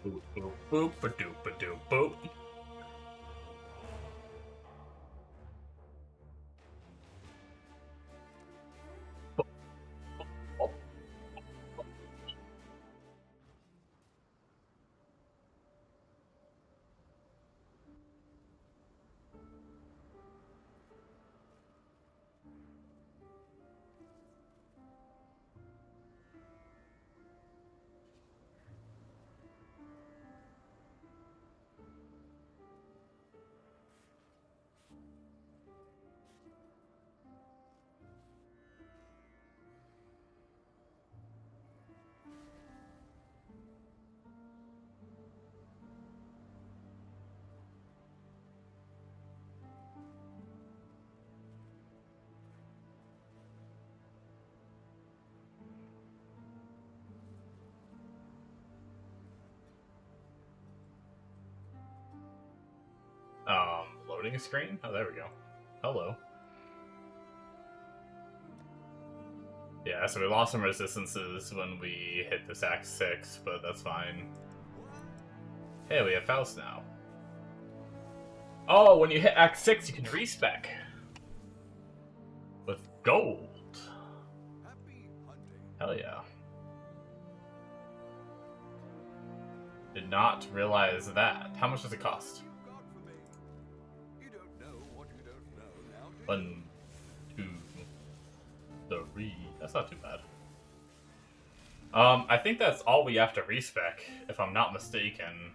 Boop, boop, boop, ba-doop, ba-doop, boop. Loading a screen? Oh, there we go. Hello. Yeah, so we lost some resistances when we hit this Act 6, but that's fine. Hey, we have Faust now. Oh, when you hit Act 6, you can respec. With gold. Hell yeah. Did not realize that. How much does it cost? 1, 2, 3. That's not too bad. I think that's all we have to respec, if I'm not mistaken.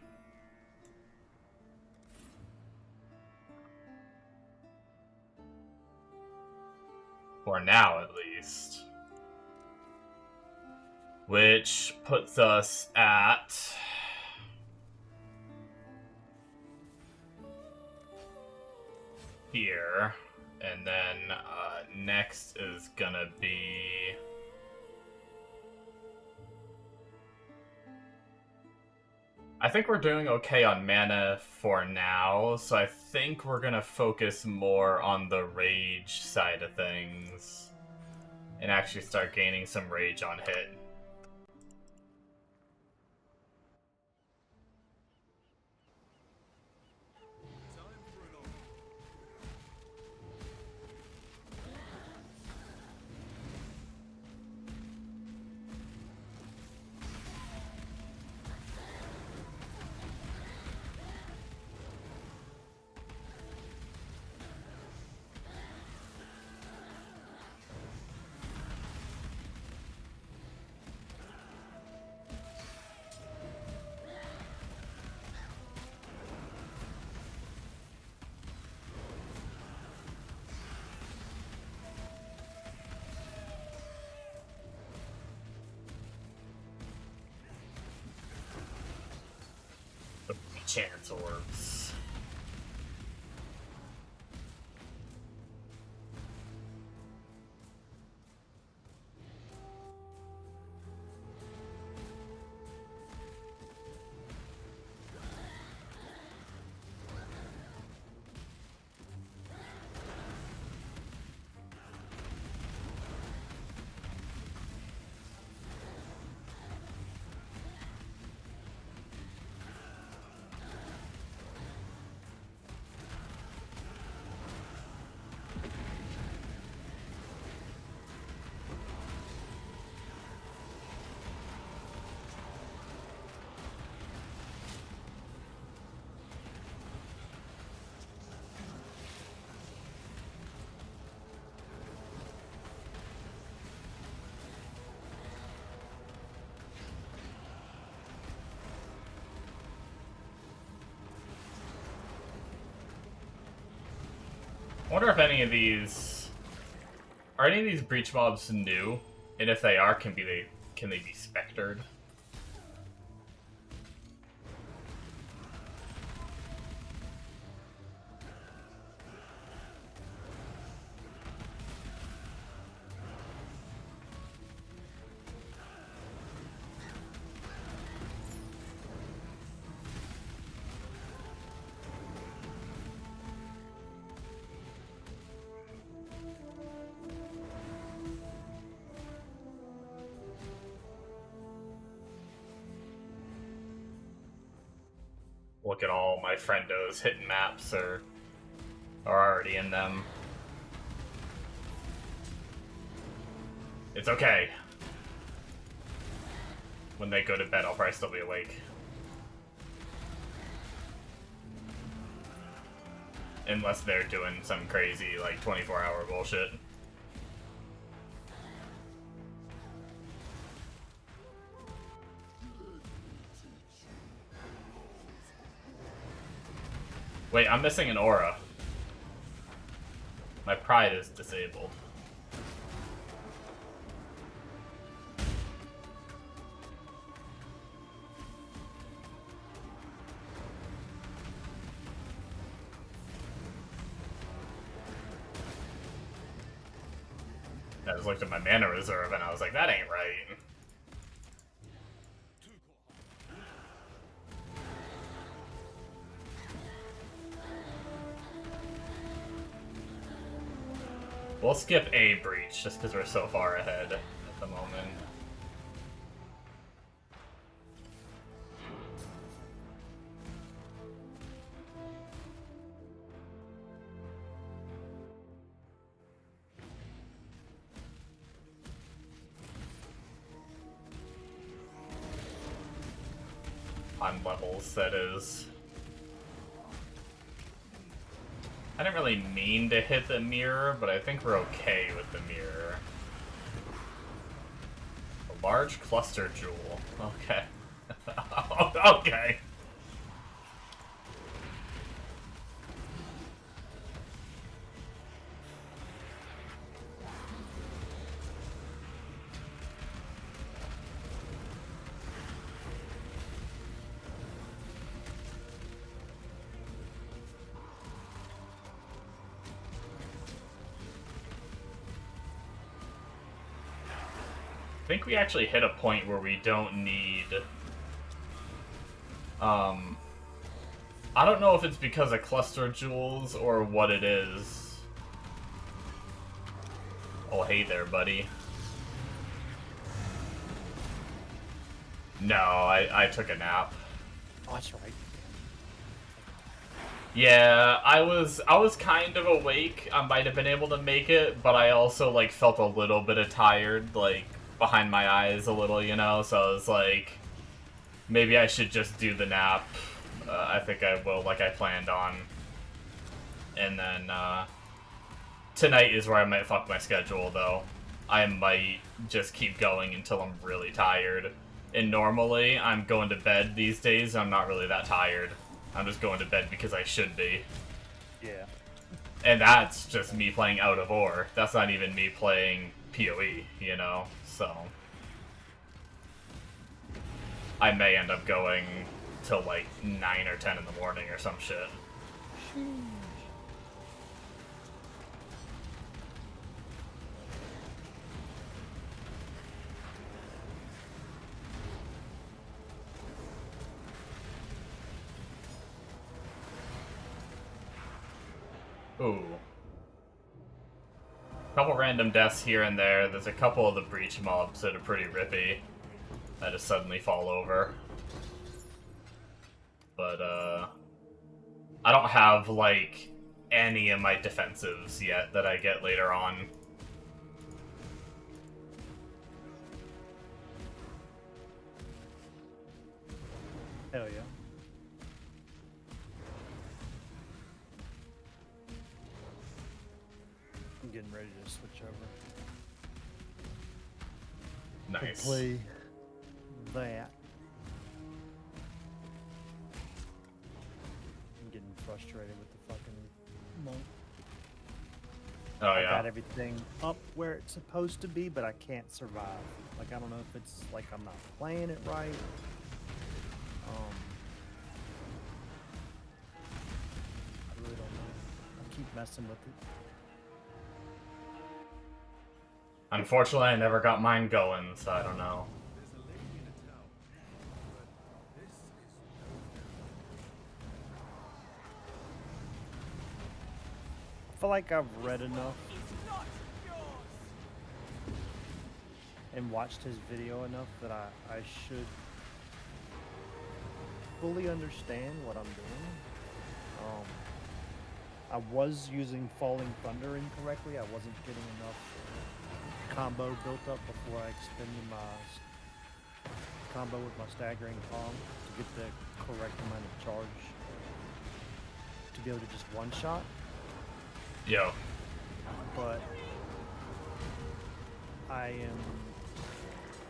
For now, at least. Which puts us at... here. And then next is gonna be... I think we're doing okay on mana for now, so I think we're gonna focus more on the rage side of things. And actually start gaining some rage on hit. Chance orbs. I wonder if any of these... Are any of these breach mobs new? And if they are, can they be spectered? Look at all my friendos hitting maps or are already in them. It's okay. When they go to bed, I'll probably still be awake. Unless they're doing some crazy, like, 24-hour bullshit. Wait, I'm missing an aura. My pride is disabled. I just looked at my mana reserve and I was like, that ain't right. We'll skip a breach just because we're so far ahead at the moment. On levels, that is. I didn't really mean to hit the mirror, but I think we're okay with the mirror. A large cluster jewel. Okay. Okay. I think we actually hit a point where we don't need... I don't know if it's because of cluster jewels or what it is. Oh, hey there, buddy. No, I took a nap. Oh, that's right. Yeah, I was kind of awake. I might have been able to make it, but I also, like, felt a little bit of tired, like, behind my eyes a little, you know? So I was like, maybe I should just do the nap. I think I will, like I planned on. And then, tonight is where I might fuck my schedule, though. I might just keep going until I'm really tired. And normally, I'm going to bed these days, I'm not really that tired. I'm just going to bed because I should be. Yeah. And that's just me playing out of ore. That's not even me playing PoE, you know? So... I may end up going till like 9 or 10 in the morning or some shit. Ooh. Couple random deaths here and there. There's a couple of the breach mobs that are pretty rippy. I just suddenly fall over. But, I don't have, like, any of my defensives yet that I get later on. Hell yeah. I'm getting ready to switch over. Nice. To play that. I'm getting frustrated with the fucking monk. Oh, I yeah. got everything up where it's supposed to be, but I can't survive. Like, I don't know if it's like I'm not playing it right. I really don't know. I keep messing with it. Unfortunately, I never got mine going, so I don't know. I feel like I've read enough and watched his video enough that I should fully understand what I'm doing. I was using Falling Thunder incorrectly. I wasn't getting enough combo built up before I extended my combo with my staggering palm to get the correct amount of charge to be able to just one shot. Yo. But I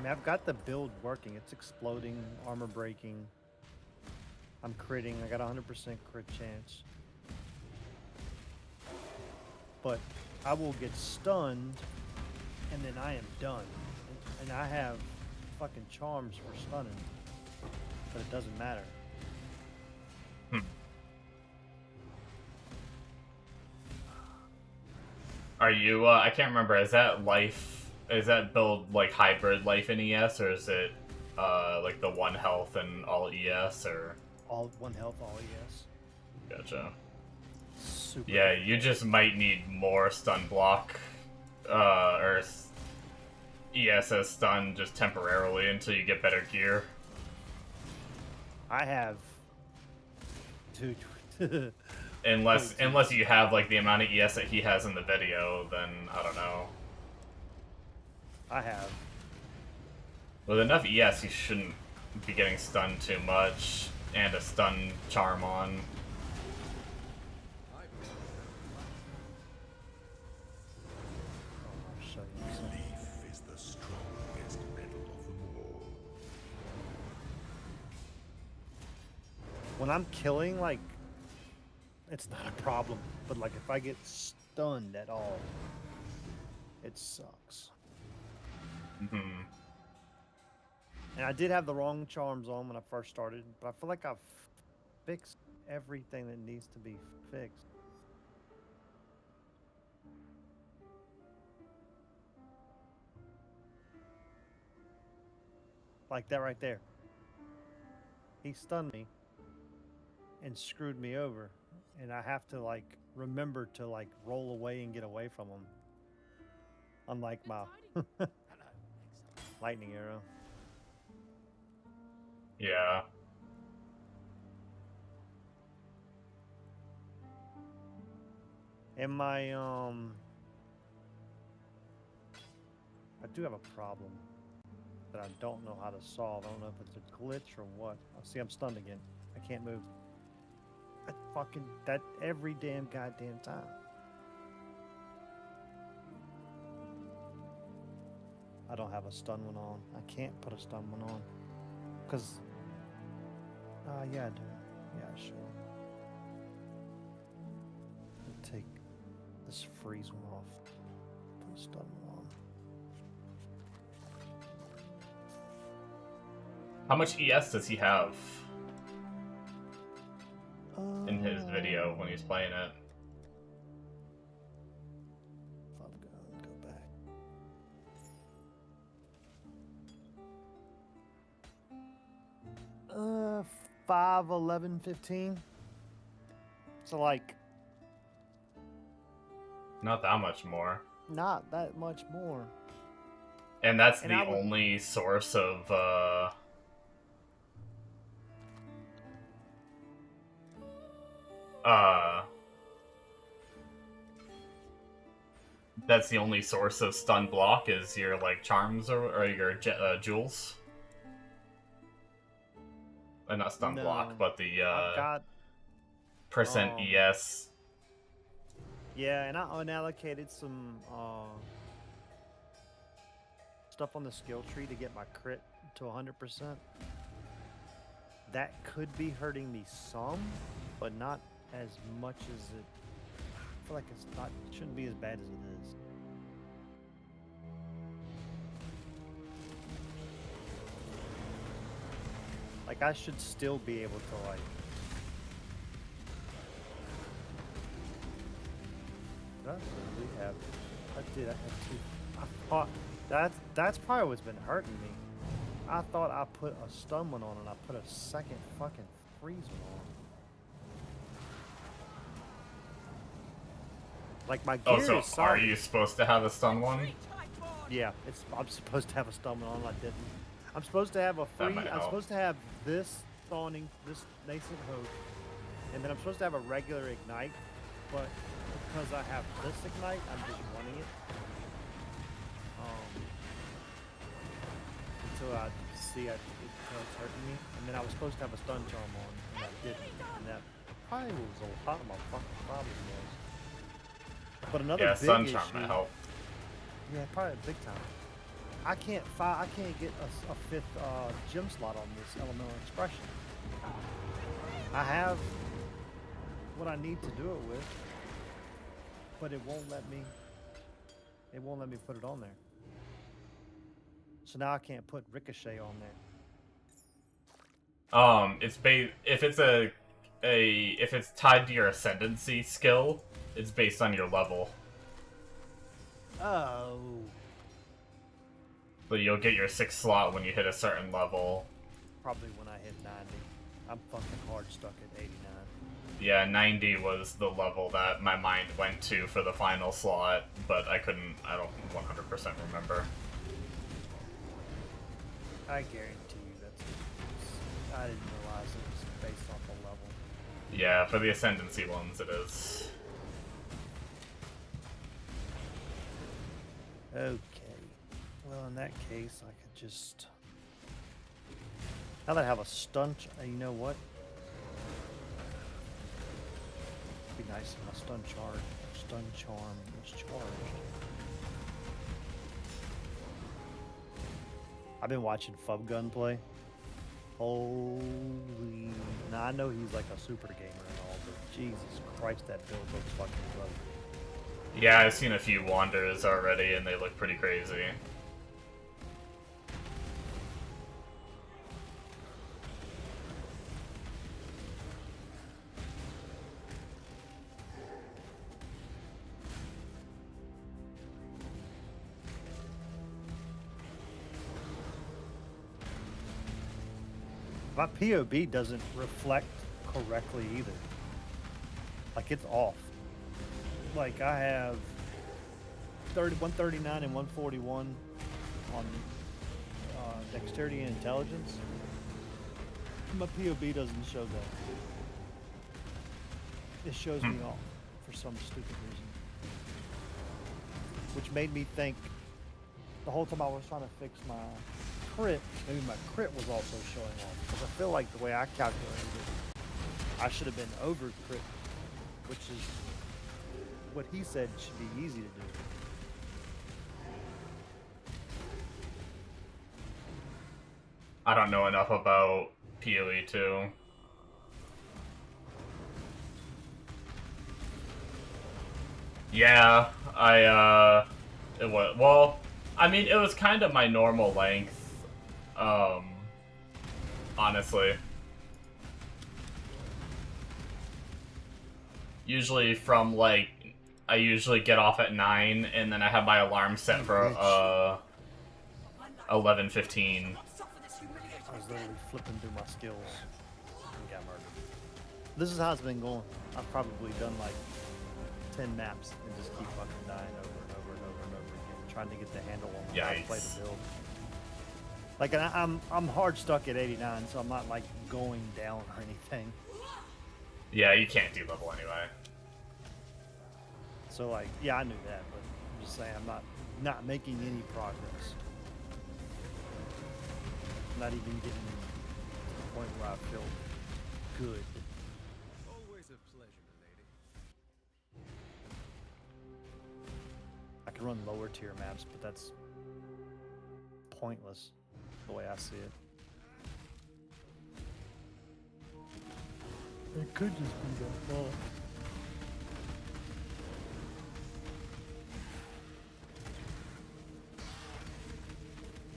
mean, I've got the build working. It's exploding, armor breaking. I'm critting. I got 100% crit chance. But I will get stunned, and then I am done. And I have fucking charms for stunning, but it doesn't matter. Are you, I can't remember, is that build like hybrid life in ES, or is it like the 1 health and all ES, or? All 1 health, all ES. Gotcha. Super. Yeah, you just might need more stun block, or ES as stun just temporarily until you get better gear. I have... Dude. Unless you have like the amount of ES that he has in the video, then I don't know. I have. With enough ES, you shouldn't be getting stunned too much, and a stun charm on. Belief is the strongest metal of them all. When I'm killing, like, it's not a problem. But, like, if I get stunned at all, it sucks. Mm-hmm. And I did have the wrong charms on when I first started, but I feel like I've fixed everything that needs to be fixed. Like that right there. He stunned me and screwed me over. And I have to, like, remember to, like, roll away and get away from him. Unlike my lightning arrow. Yeah. And my, I do have a problem that I don't know how to solve. I don't know if it's a glitch or what. Oh, see, I'm stunned again. I can't move. That every damn goddamn time. I don't have a stun one on. I can't put a stun one on. Because, yeah, I do. Yeah, sure. Take this freeze one off. Put a stun one on. How much ES does he have in his video when he's playing it? If I'm going to go back. 5, 11, 15. So, like, Not that much more. not that much more. And that's And the I would- only source of, that's the only source of stun block is your, like, charms or your jewels. Not stun block, No. but the, I've got, percent ES. yeah, and I unallocated some stuff on the skill tree to get my crit to 100%. That could be hurting me some, but not as much as it. I feel like it shouldn't be as bad as it is. Like, I should still be able to, like... Did I really have... I did, I had 2... I thought... That's probably what's been hurting me. I thought I put a stun one on and I put a second fucking freeze one on. Like, my gear Oh, so is solid. are you supposed to have a stun one? Yeah, I'm supposed to have a stun one on. I didn't. I'm supposed to have a That free. might I'm help. supposed to have this dawning, this nascent hope, and then I'm supposed to have a regular ignite, but because I have this ignite, I'm just running it. Until I see it it's hurting me, and then I was supposed to have a stun charm on, and I didn't, and that probably was a lot of my fucking problem was. But another Yeah, big Sun issue, Charm might help. yeah, probably big time. I can't get a fifth gem slot on this elemental expression. I have what I need to do it with, but it won't let me. It won't let me put it on there. So now I can't put Ricochet on there. If it's tied to your ascendancy skill, it's based on your level. Oh. So you'll get your 6th slot when you hit a certain level. Probably when I hit 90. I'm fucking hard stuck at 89. Yeah, 90 was the level that my mind went to for the final slot, but I don't 100% remember. I guarantee you I didn't realize it was based off the level. Yeah, for the ascendancy ones it is. Okay. Well, in that case, I could just... Now that I have a stun... you know what? It'd be nice if my stun charm was charged. I've been watching Fubgun play. Holy... Now, I know he's like a super gamer and all, but Jesus Christ, that build looks fucking good. Yeah, I've seen a few wanders already and they look pretty crazy. My POB doesn't reflect correctly either. Like, it's off. Like, I have 139 and 141 on dexterity and intelligence. My POB doesn't show that. It shows me off for some stupid reason. Which made me think the whole time I was trying to fix my crit, maybe my crit was also showing off. Because I feel like the way I calculated it, I should have been over crit, which is what he said should be easy to do. I don't know enough about PoE 2. Yeah, it was, well, I mean, it was kind of my normal length, honestly. Usually from, like, I usually get off at 9, and then I have my alarm set for, 11:15. I was literally flipping through my skills and got murdered. This is how it's been going. I've probably done like 10 maps and just keep fucking dying over and over and over and over again, trying to get the handle on how to play the build. Like, and I'm hard stuck at 89, so I'm not like going down or anything. Yeah, you can't do-level anyway. So like, yeah, I knew that, but I'm just saying I'm not making any progress. Not even getting to the point where I feel good. Always a pleasure, lady. I can run lower tier maps, but that's pointless the way I see it. It could just be that fault.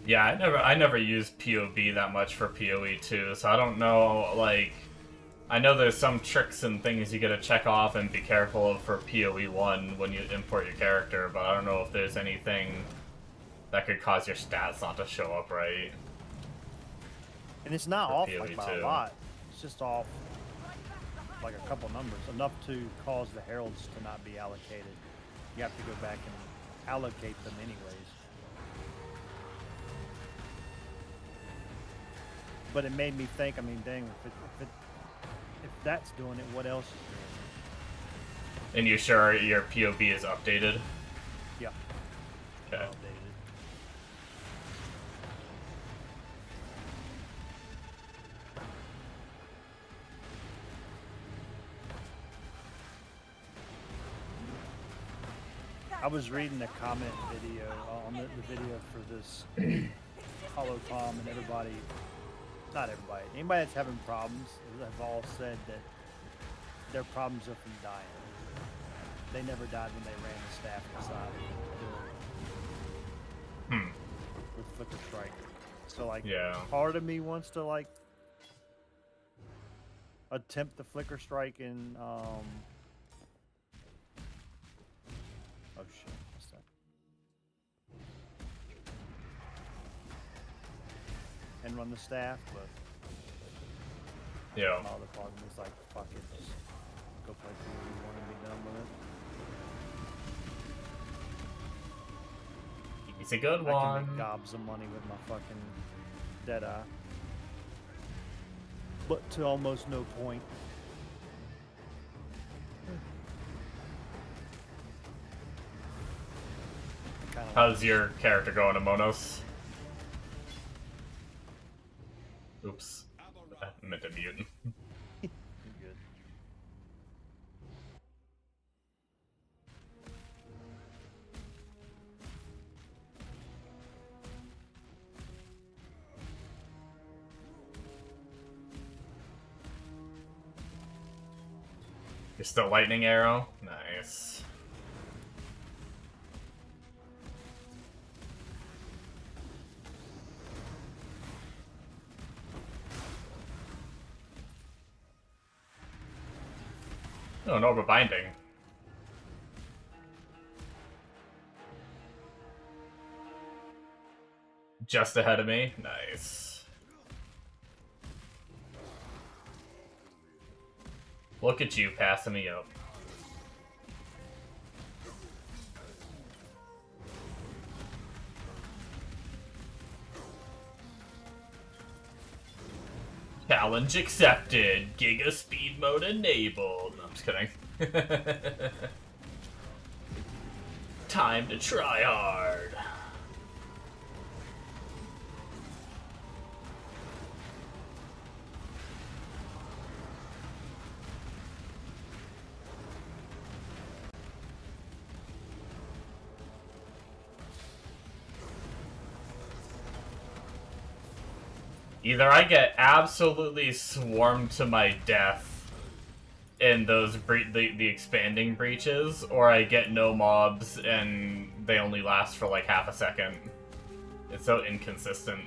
Yeah, I never used POB that much for PoE 2, so I don't know, like, I know there's some tricks and things you gotta check off and be careful of for PoE 1 when you import your character, but I don't know if there's anything that could cause your stats not to show up right. And it's not For off PoE like by a 2. lot. It's just off like a couple numbers, enough to cause the heralds to not be allocated. You have to go back and allocate them anyways. But it made me think. I mean, dang, if that's doing it, what else is doing it? And you sure your POV is updated? Yeah. Okay. Updated. I was reading the comment video on the video for this Hollow Tom, and everybody, not everybody, anybody that's having problems have all said that their problems are from dying. They never died when they ran the staff inside the building with Flicker Strike. So like, Yeah. part of me wants to like attempt the Flicker Strike and oh shit, what's that? And run the staff, but Yeah. my other part of me is like, fuck it, just go play PvE1 and be done with it. It's a good I can one. make gobs of money with my fucking Deadeye. But to almost no point. How's your character going, Amonos? Oops. I meant to mute. Good. You're still lightning arrow? Nice. Oh, no, we're binding. Just ahead of me? Nice. Look at you passing me up. Challenge accepted. Giga speed mode enabled. No, I'm just kidding. Time to try hard. Either I get absolutely swarmed to my death in those the expanding breaches, or I get no mobs and they only last for like half a second. It's so inconsistent.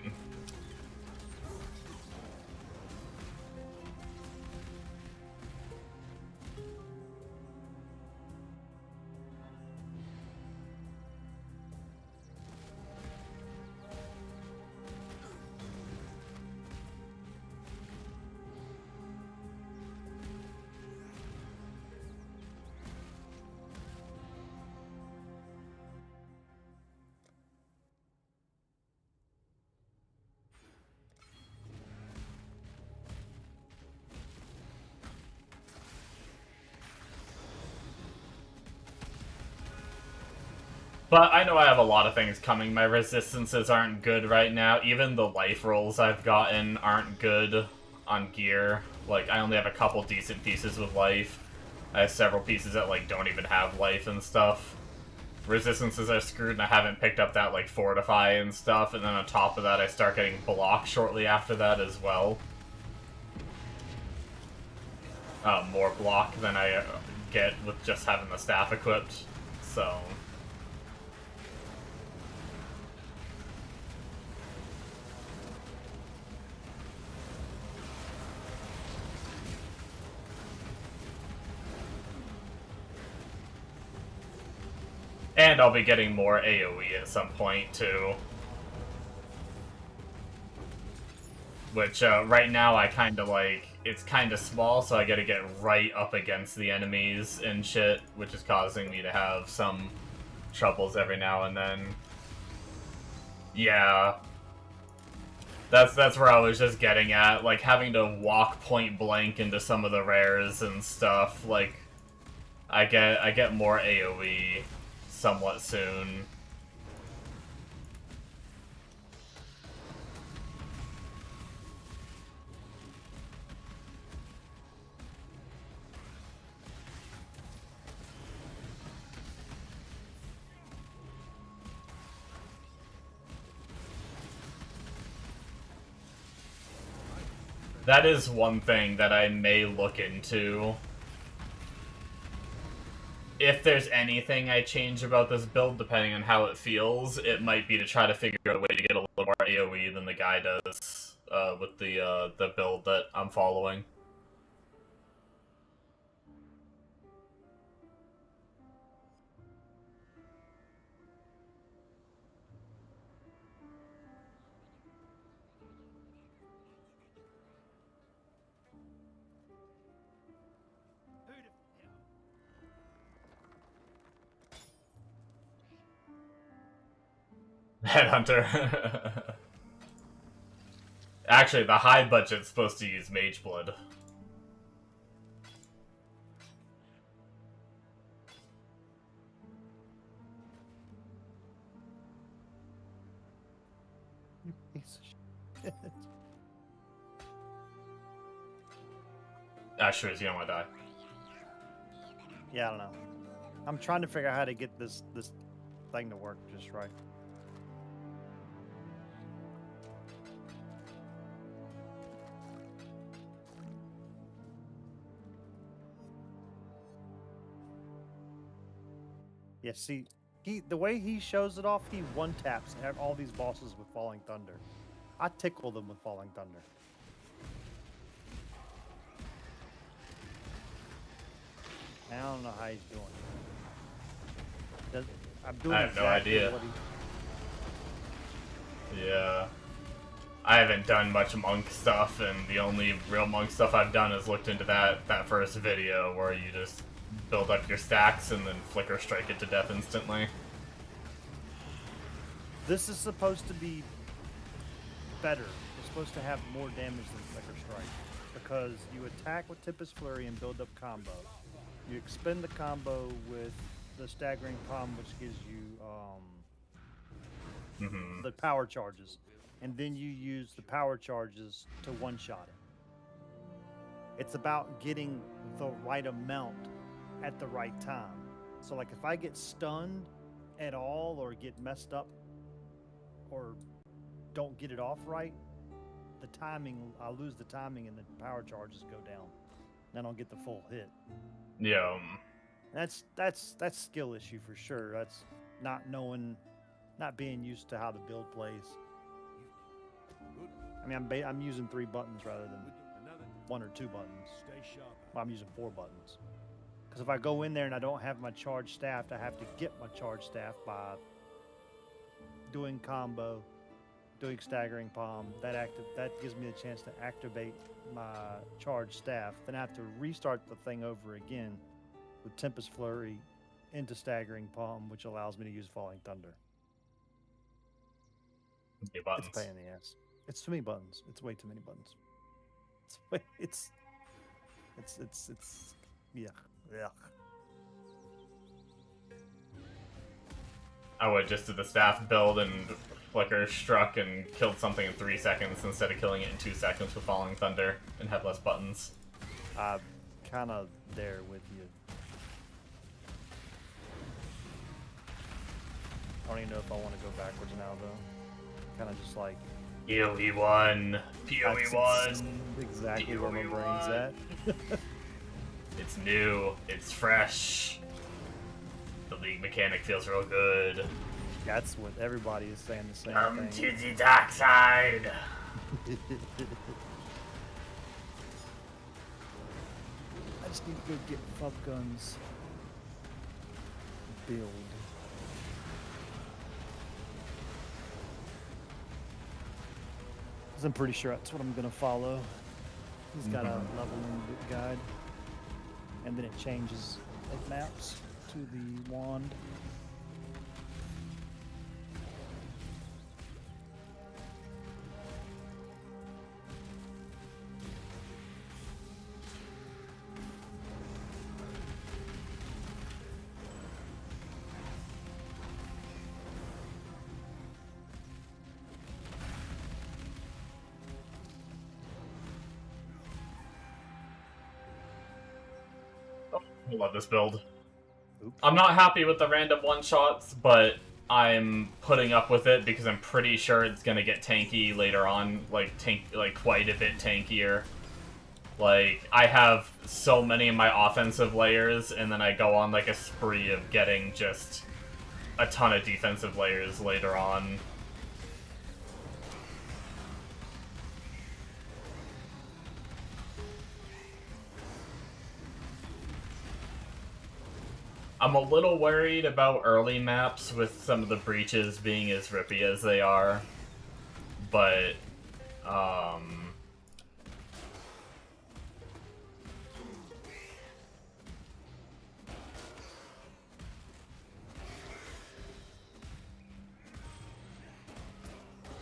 But I know I have a lot of things coming. My resistances aren't good right now. Even the life rolls I've gotten aren't good on gear. Like, I only have a couple decent pieces with life. I have several pieces that, like, don't even have life and stuff. Resistances are screwed, and I haven't picked up that, like, fortify and stuff. And then on top of that, I start getting block shortly after that as well. More block than I get with just having the staff equipped. So... And I'll be getting more AoE at some point, too. Which, right now I kinda like... It's kinda small, so I gotta get right up against the enemies and shit, which is causing me to have some troubles every now and then. Yeah. That's where I was just getting at, like having to walk point blank into some of the rares and stuff. Like, I get more AOE somewhat soon. That is one thing that I may look into. If there's anything I change about this build, depending on how it feels, it might be to try to figure out a way to get a little more AoE than the guy does with the build that I'm following. Headhunter. Actually, the high budget's supposed to use Mage Blood. You piece of shit. Actually, you don't want to die. Yeah, I don't know. I'm trying to figure out how to get this thing to work just right. Yeah, see, the way he shows it off, he one taps all these bosses with Falling Thunder. I tickle them with Falling Thunder. I don't know how he's doing it. I'm doing I have no exactly idea. what he... Yeah. I haven't done much monk stuff, and the only real monk stuff I've done is looked into that first video where you just build up your stacks and then flicker strike it to death instantly. This is supposed to be better. It's supposed to have more damage than Flicker Strike because you attack with Tempest Flurry and build up combo. You expend the combo with the Staggering Palm, which gives you the power charges, and then you use the power charges to one-shot it. It's about getting the right amount at the right time. So like if I get stunned at all or get messed up or don't get it off right, the timing, I lose the timing and the power charges go down. Then I'll get the full hit. Yeah. That's skill issue for sure. That's not being used to how the build plays. I mean, I'm using 3 buttons rather than 1 or 2 buttons. Well, I'm using 4 buttons. Because if I go in there and I don't have my charged staff, I have to get my charged staff by doing combo, doing staggering palm. That gives me a chance to activate my charged staff. Then I have to restart the thing over again with Tempest Flurry into staggering palm, which allows me to use Falling Thunder. Buttons. It's a pain in the ass. It's too many buttons. It's way too many buttons. It's yeah. I would just do the staff build and flicker struck and killed something in 3 seconds instead of killing it in 2 seconds with Falling Thunder and have less buttons. I'm kind of there with you. I don't even know if I want to go backwards now though. Kind of just like PoE 1, PoE 1. Exactly where my brain's at. It's new, it's fresh. The league mechanic feels real good. That's what everybody is saying the same Come thing. to the dark side. I just need to go get Pup Guns build. Because I'm pretty sure that's what I'm going to follow. He's got a leveling guide. And then it changes, it maps to the wand. I love this build. Oops. I'm not happy with the random one-shots, but I'm putting up with it because I'm pretty sure it's gonna get tanky later on, like quite a bit tankier. Like, I have so many of my offensive layers, and then I go on like a spree of getting just a ton of defensive layers later on. I'm a little worried about early maps with some of the breaches being as rippy as they are, but,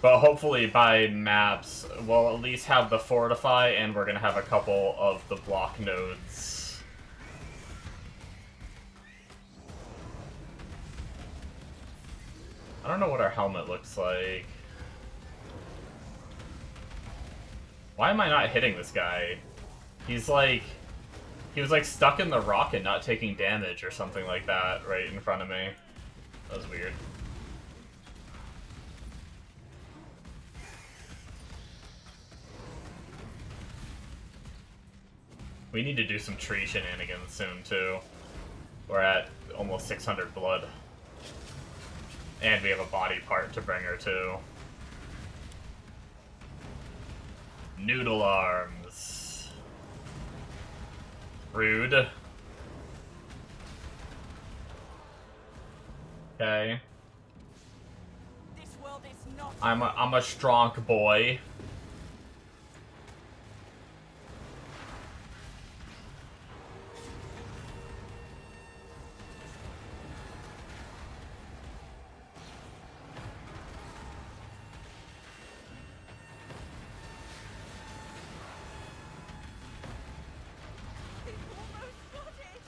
but hopefully by maps, we'll at least have the fortify, and we're gonna have a couple of the block nodes. I don't know what our helmet looks like. Why am I not hitting this guy? He's like... He was like stuck in the rock and not taking damage or something like that right in front of me. That was weird. We need to do some tree shenanigans soon too. We're at almost 600 blood. And we have a body part to bring her to. Noodle arms. Rude. Okay. This world is not. I'm a strong boy. Almost got it.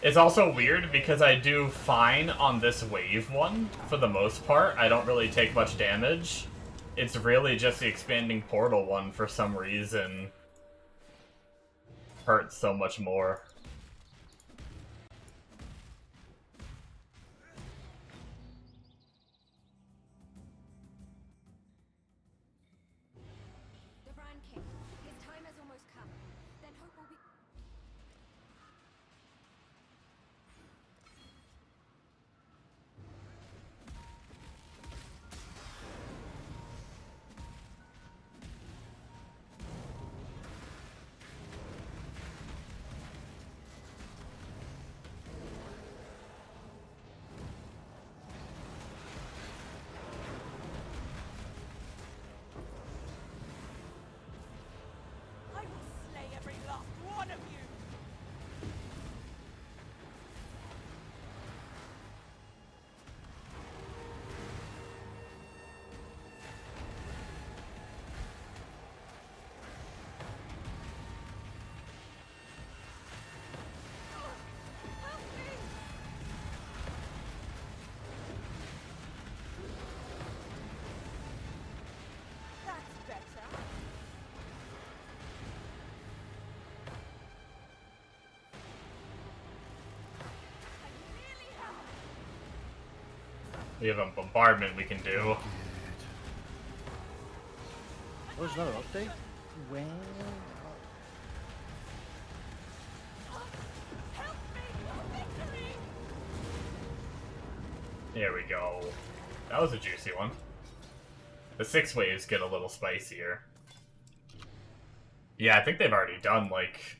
It's also weird because I do fine on this wave one, for the most part. I don't really take much damage. It's really just the expanding portal one, for some reason, hurts so much more. The Brand King. His time has almost come. Then hope will be... I will slay every last one of you. Help me! That's better. I nearly have it. We have a bombardment we can do. Oh, there's another update? When? Help me! Victory! There we go. That was a juicy one. The 6 waves get a little spicier. Yeah, I think they've already done, like,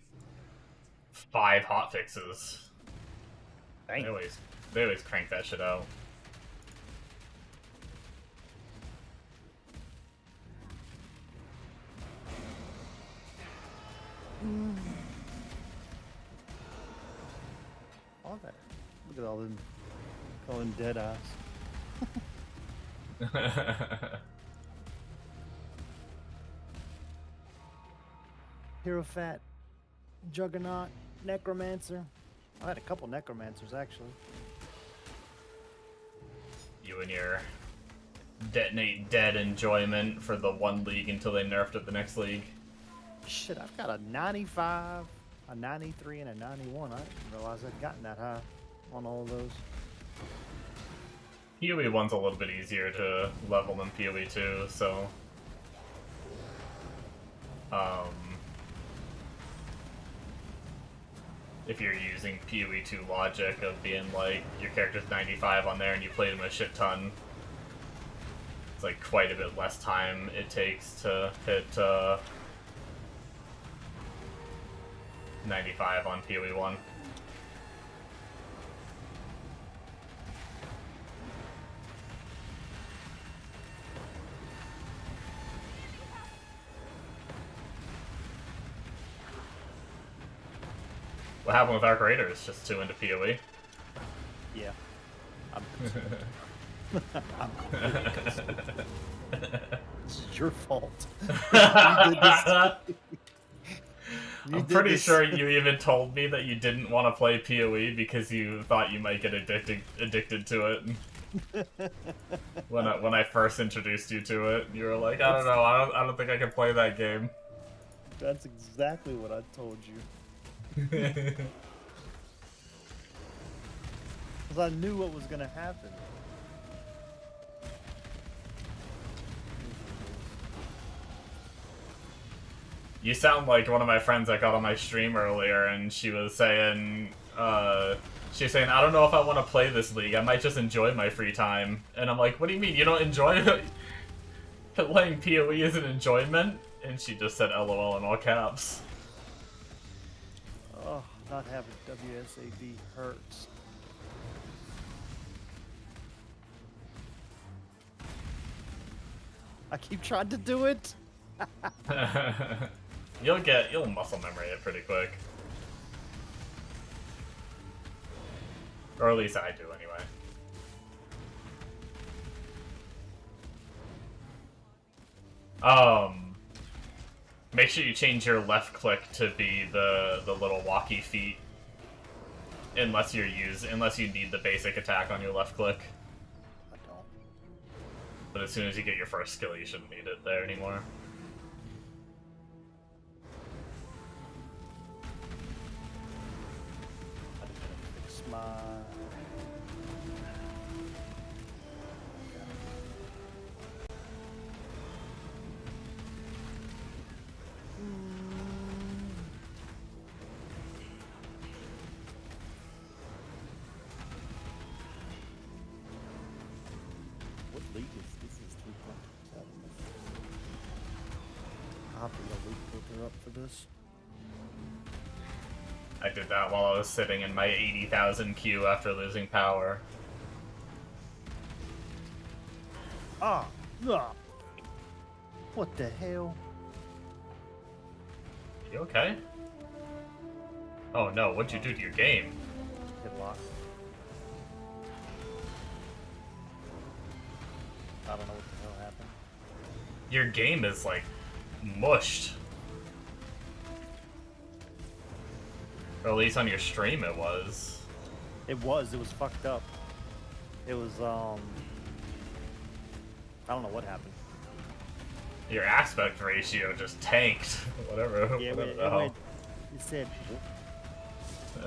5 hotfixes. Dang. They always crank that shit out. All that. Look at all them calling dead ass. Hero Fat, Juggernaut, Necromancer. I had a couple Necromancers actually. you and your detonate dead enjoyment for the one league until they nerfed it the next league. Shit, I've got a 95, a 93, and a 91. I didn't realize I'd gotten that high on all of those. PoE 1's a little bit easier to level than PoE 2, so... if you're using PoE 2 logic of being like, your character's 95 on there and you played him a shit ton, it's like quite a bit less time it takes to hit 95 on PoE 1. What happened with Arc Raiders? Just 2 into PoE? Yeah. I'm completely pissed. This is your fault. You did this. I'm pretty sure you even told me that you didn't want to play PoE because you thought you might get addicted to it. when I first introduced you to it, you were like, I don't know, I don't think I can play that game. That's exactly what I told you. Because I knew what was gonna happen. You sound like one of my friends that got on my stream earlier, and she was saying, I don't know if I want to play this league. I might just enjoy my free time. And I'm like, what do you mean? You don't enjoy it? Playing PoE is an enjoyment? And she just said LOL in all caps. Oh, not having WSAD hurts. I keep trying to do it. You'll muscle memory it pretty quick. Or at least I do anyway. Make sure you change your left click to be the little walkie feet. Unless you need the basic attack on your left click. I don't. But as soon as you get your first skill, you shouldn't need it there anymore. I just gotta fix my... What league is this? Is 3.7. I'll have to get a league filter up for this. I did that while I was sitting in my 80,000 queue after losing power. Ah! Ah! What the hell? You okay? Oh no, what'd you do to your game? Hit lock. I don't know what the hell happened. Your game is like mushed. Or at least on your stream it was. It was fucked up. It was, I don't know what happened. Your aspect ratio just tanked. Whatever. Yeah, whatever it the hell. went, it said, it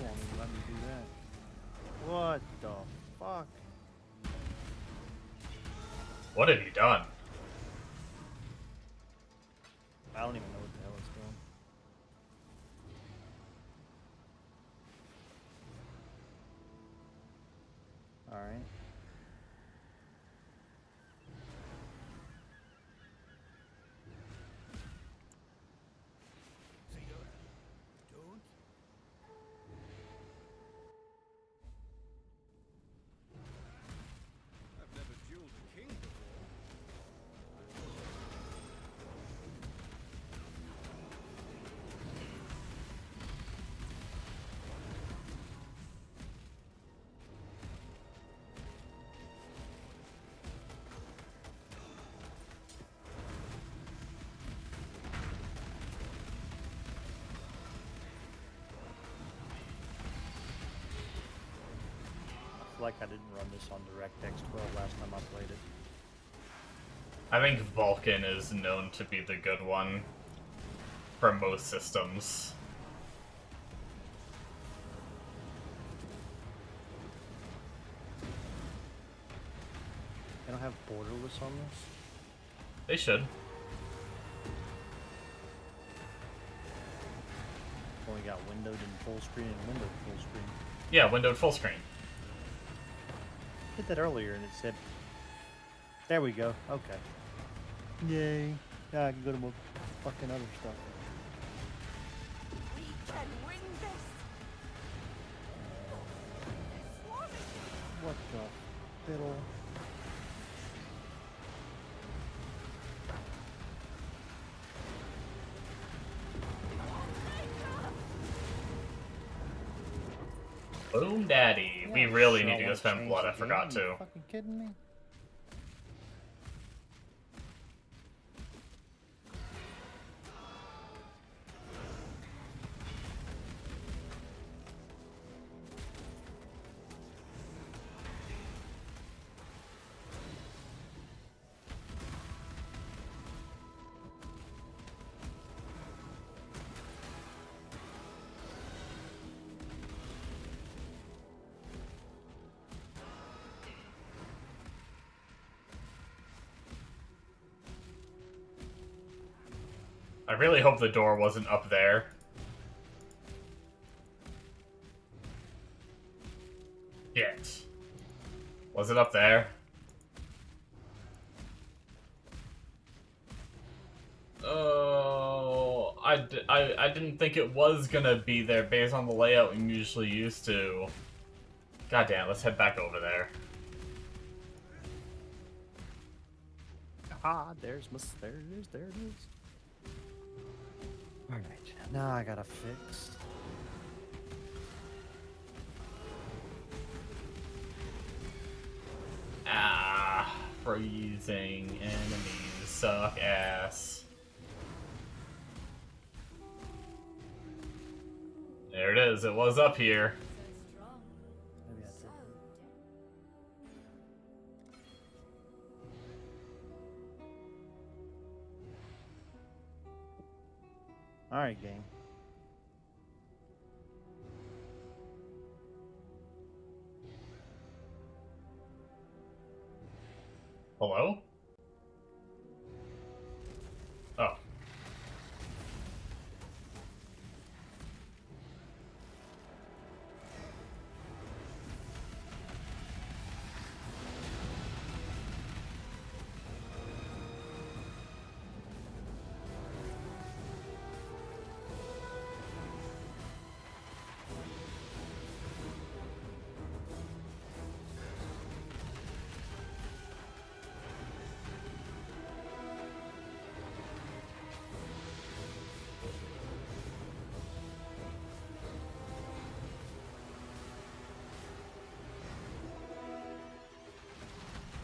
won't even let me do that. What the fuck? What have you done? I don't even know what the hell it's doing. Alright. Don't. I've never dueled a king before. like I didn't run this on DirectX 12 last time I played it. I think Vulkan is known to be the good one for most systems. They don't have borderless on this? They should. Only got windowed in full screen and windowed full screen. Yeah, windowed full screen. I did that earlier and it said, there we go, okay. Yay. Yeah, I can go to more fucking other stuff. We can win this. Swarming. What the fiddle? Boom daddy. We Yeah, really sure, need I to go wanna spend change blood, the I forgot game. You to. fucking kidding me? I really hope the door wasn't up there. Shit. Was it up there? Oh, I didn't think it was gonna be there based on the layout I'm usually used to. God damn, let's head back over there. Ah, there it is, there it is. Alright, now I gotta fix. Ah, freezing enemies suck ass. There it is, it was up here. So strong. Maybe I So did. Alright, game. Hello? Oh.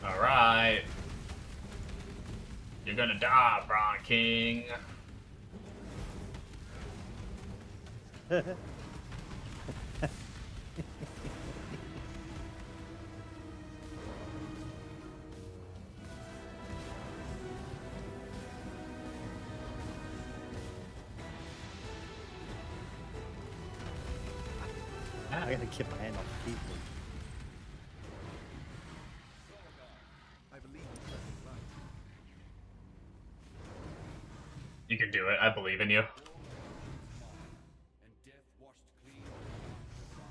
Alright. You're gonna die, Bron King. I gotta keep my hand off the keyboard. I believe in perfect light. You can do it, I believe in you. And death washed clean with fire.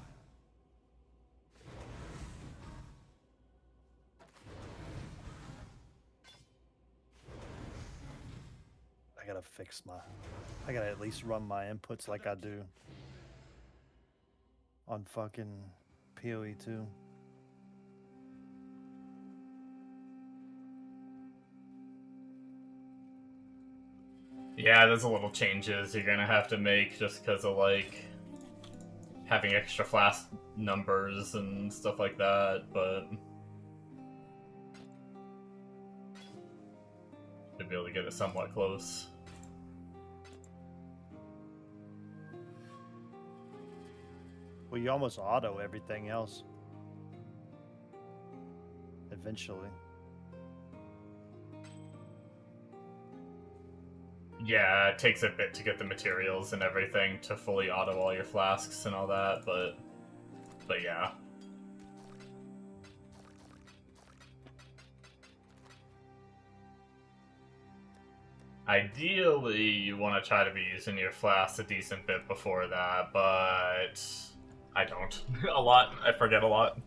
I gotta fix my... I gotta at least run my inputs like I do on fucking PoE 2. Yeah, there's a little changes you're gonna have to make just because of, like, having extra flask numbers and stuff like that, but... should be able to get it somewhat close. Well, you almost auto everything else. eventually. Yeah, it takes a bit to get the materials and everything to fully auto all your flasks and all that, but yeah. Ideally, you want to try to be using your flasks a decent bit before that, but I don't. A lot. I forget a lot.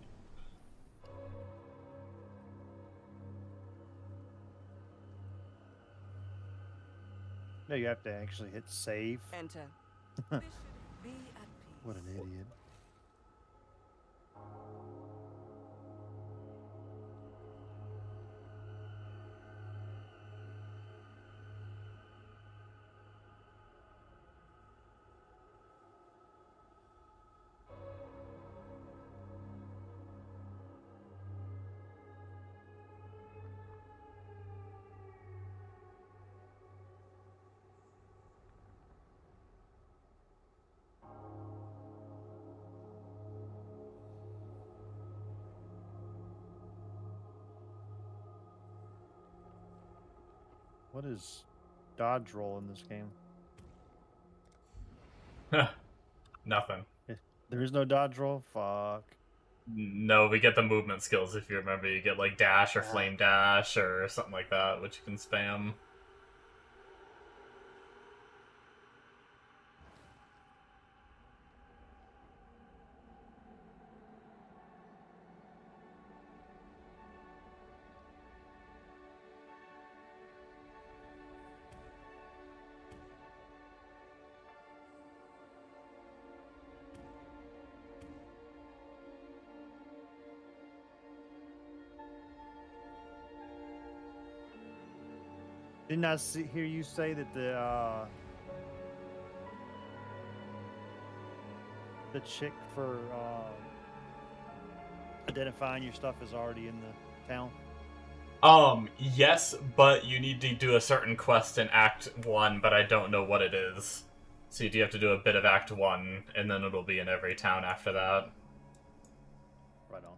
No, you have to actually hit save. Enter. This should be at peace. What an idiot. What is dodge roll in this game? Nothing. There is no dodge roll? Fuck. No, we get the movement skills if you remember. You get like dash or flame dash or something like that, which you can spam. Didn't I hear you say that the chick for identifying your stuff is already in the town? Yes, but you need to do a certain quest in Act 1, but I don't know what it is. So you do have to do a bit of Act 1, and then it'll be in every town after that. Right on.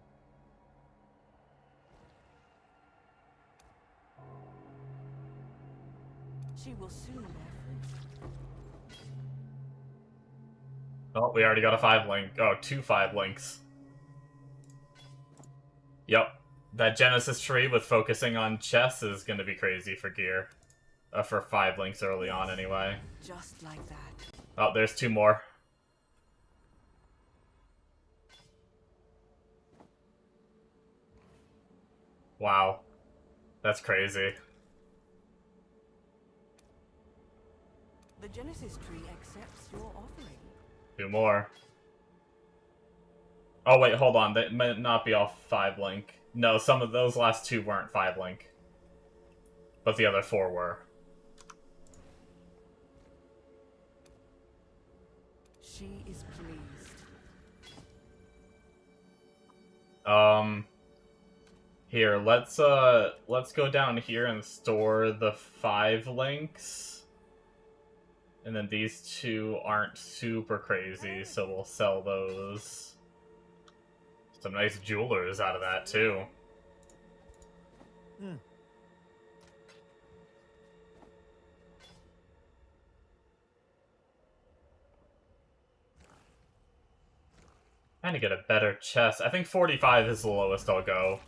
She will soon bear fruit. Oh, we already got a 5-link. Oh, 2 5-links. Yep. That Genesis tree with focusing on chess is going to be crazy for gear. For 5 links early on, anyway. Just like that. Oh, there's 2 more. Wow. That's crazy. The Genesis tree accepts your offering. 2 more. Oh, wait, hold on. They might not be all 5-link. No, some of those last 2 weren't 5-link. But the other 4 were. She is pleased. Here, let's go down here and store the 5 links. And then these 2 aren't super crazy, so we'll sell those. Some nice jewelers out of that, too. Hmm. Trying to get a better chest. I think 45 is the lowest I'll go.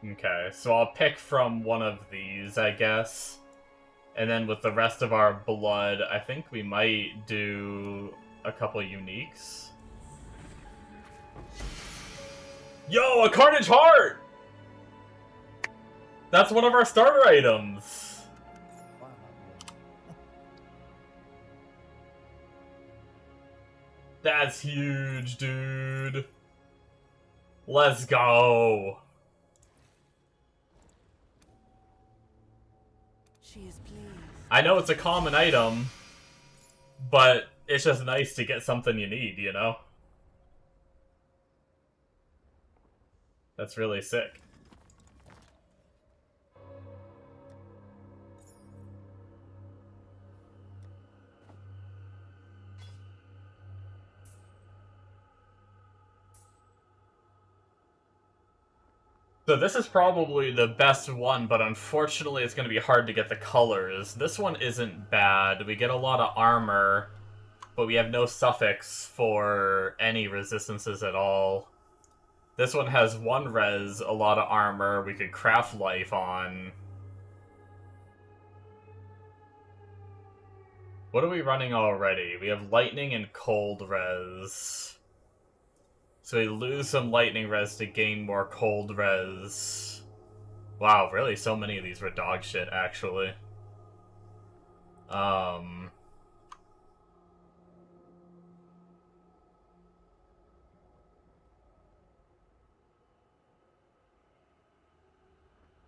Okay, so I'll pick from one of these, I guess. And then with the rest of our blood, I think we might do a couple uniques. Yo, a Carnage Heart! That's one of our starter items! Wow. That's huge, dude. Let's go. She is pleased. I know it's a common item, but it's just nice to get something you need, you know? That's really sick. So this is probably the best one, but unfortunately it's going to be hard to get the colors. This one isn't bad. We get a lot of armor, but we have no suffix for any resistances at all. This one has 1 res, a lot of armor, we could craft life on. What are we running already? We have lightning and cold res. So we lose some lightning res to gain more cold res. Wow, really? So many of these were dog shit, actually.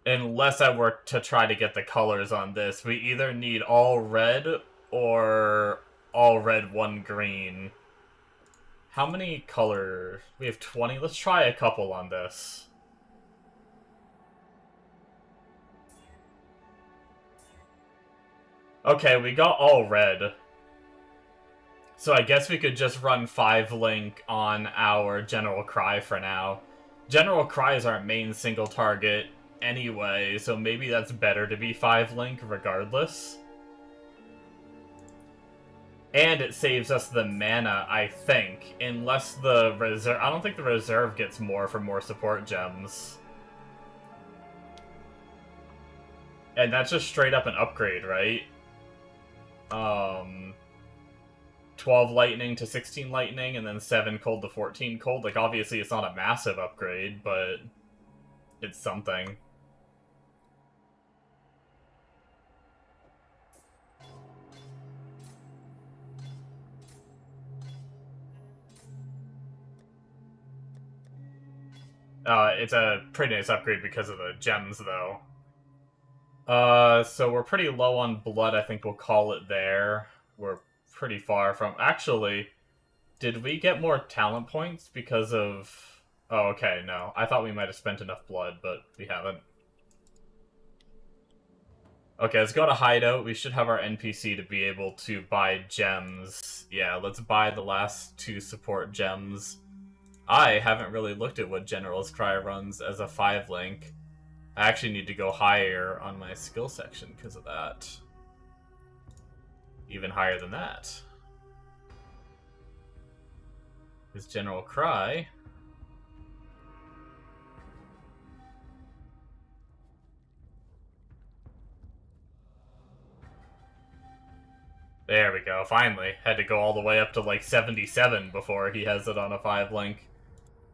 Unless I were to try to get the colors on this, we either need all red or all red, 1 green. How many color? We have 20. Let's try a couple on this. Okay, we got all red. So I guess we could just run 5-link on our General Cry for now. General Cry is our main single target anyway, so maybe that's better to be 5-link regardless. And it saves us the mana, I think. Unless the reserve... I don't think the reserve gets more for more support gems. And that's just straight up an upgrade, right? 12 lightning to 16 lightning, and then 7 cold to 14 cold. Like, obviously it's not a massive upgrade, but it's something. It's a pretty nice upgrade because of the gems, though. So we're pretty low on blood. I think we'll call it there. We're pretty far from... Actually, did we get more talent points because of... Oh, okay, no. I thought we might have spent enough blood, but we haven't. Okay, let's go to Hideout. We should have our NPC to be able to buy gems. Yeah, let's buy the last 2 support gems. I haven't really looked at what General's Cry runs as a 5-link. I actually need to go higher on my skill section because of that. Even higher than that. Is General Cry... There we go, finally. Had to go all the way up to like 77 before he has it on a 5-link.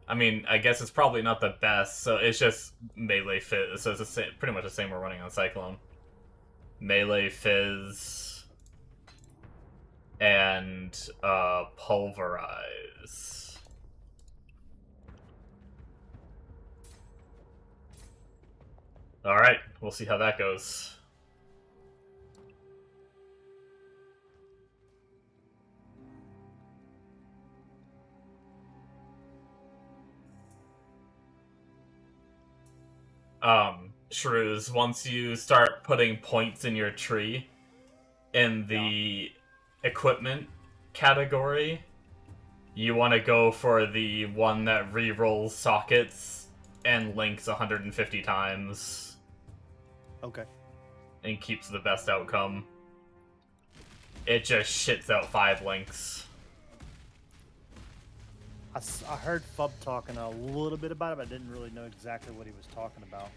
I mean, I guess it's probably not the best, so it's just melee fizz. So it's pretty much the same we're running on Cyclone. Melee fizz and pulverize. Alright, we'll see how that goes. Shrews, once you start putting points in your tree in the equipment category, you want to go for the one that re-rolls sockets and links 150 times. Okay. And keeps the best outcome. It just shits out 5 links. I heard Fub talking a little bit about it, but I didn't really know exactly what he was talking about.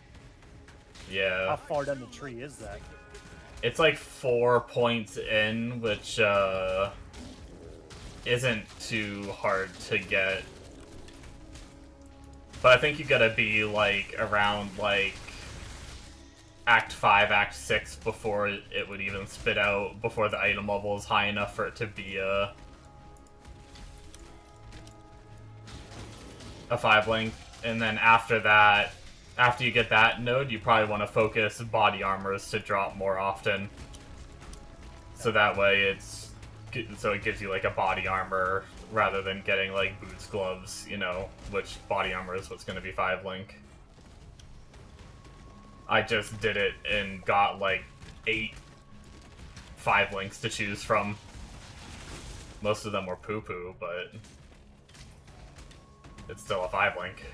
Yeah. How far down the tree is that? It's like 4 points in, which isn't too hard to get. But I think you gotta be like around like Act 5, Act 6 before it would even spit out, before the item level is high enough for it to be a 5-link. And then after that, after you get that node, you probably want to focus body armors to drop more often. So that way it gives you like a body armor rather than getting like boots, gloves, you know, which body armor is what's going to be 5-link. I just did it and got like 8 5-links to choose from. Most of them were poo-poo, but it's still a 5-link.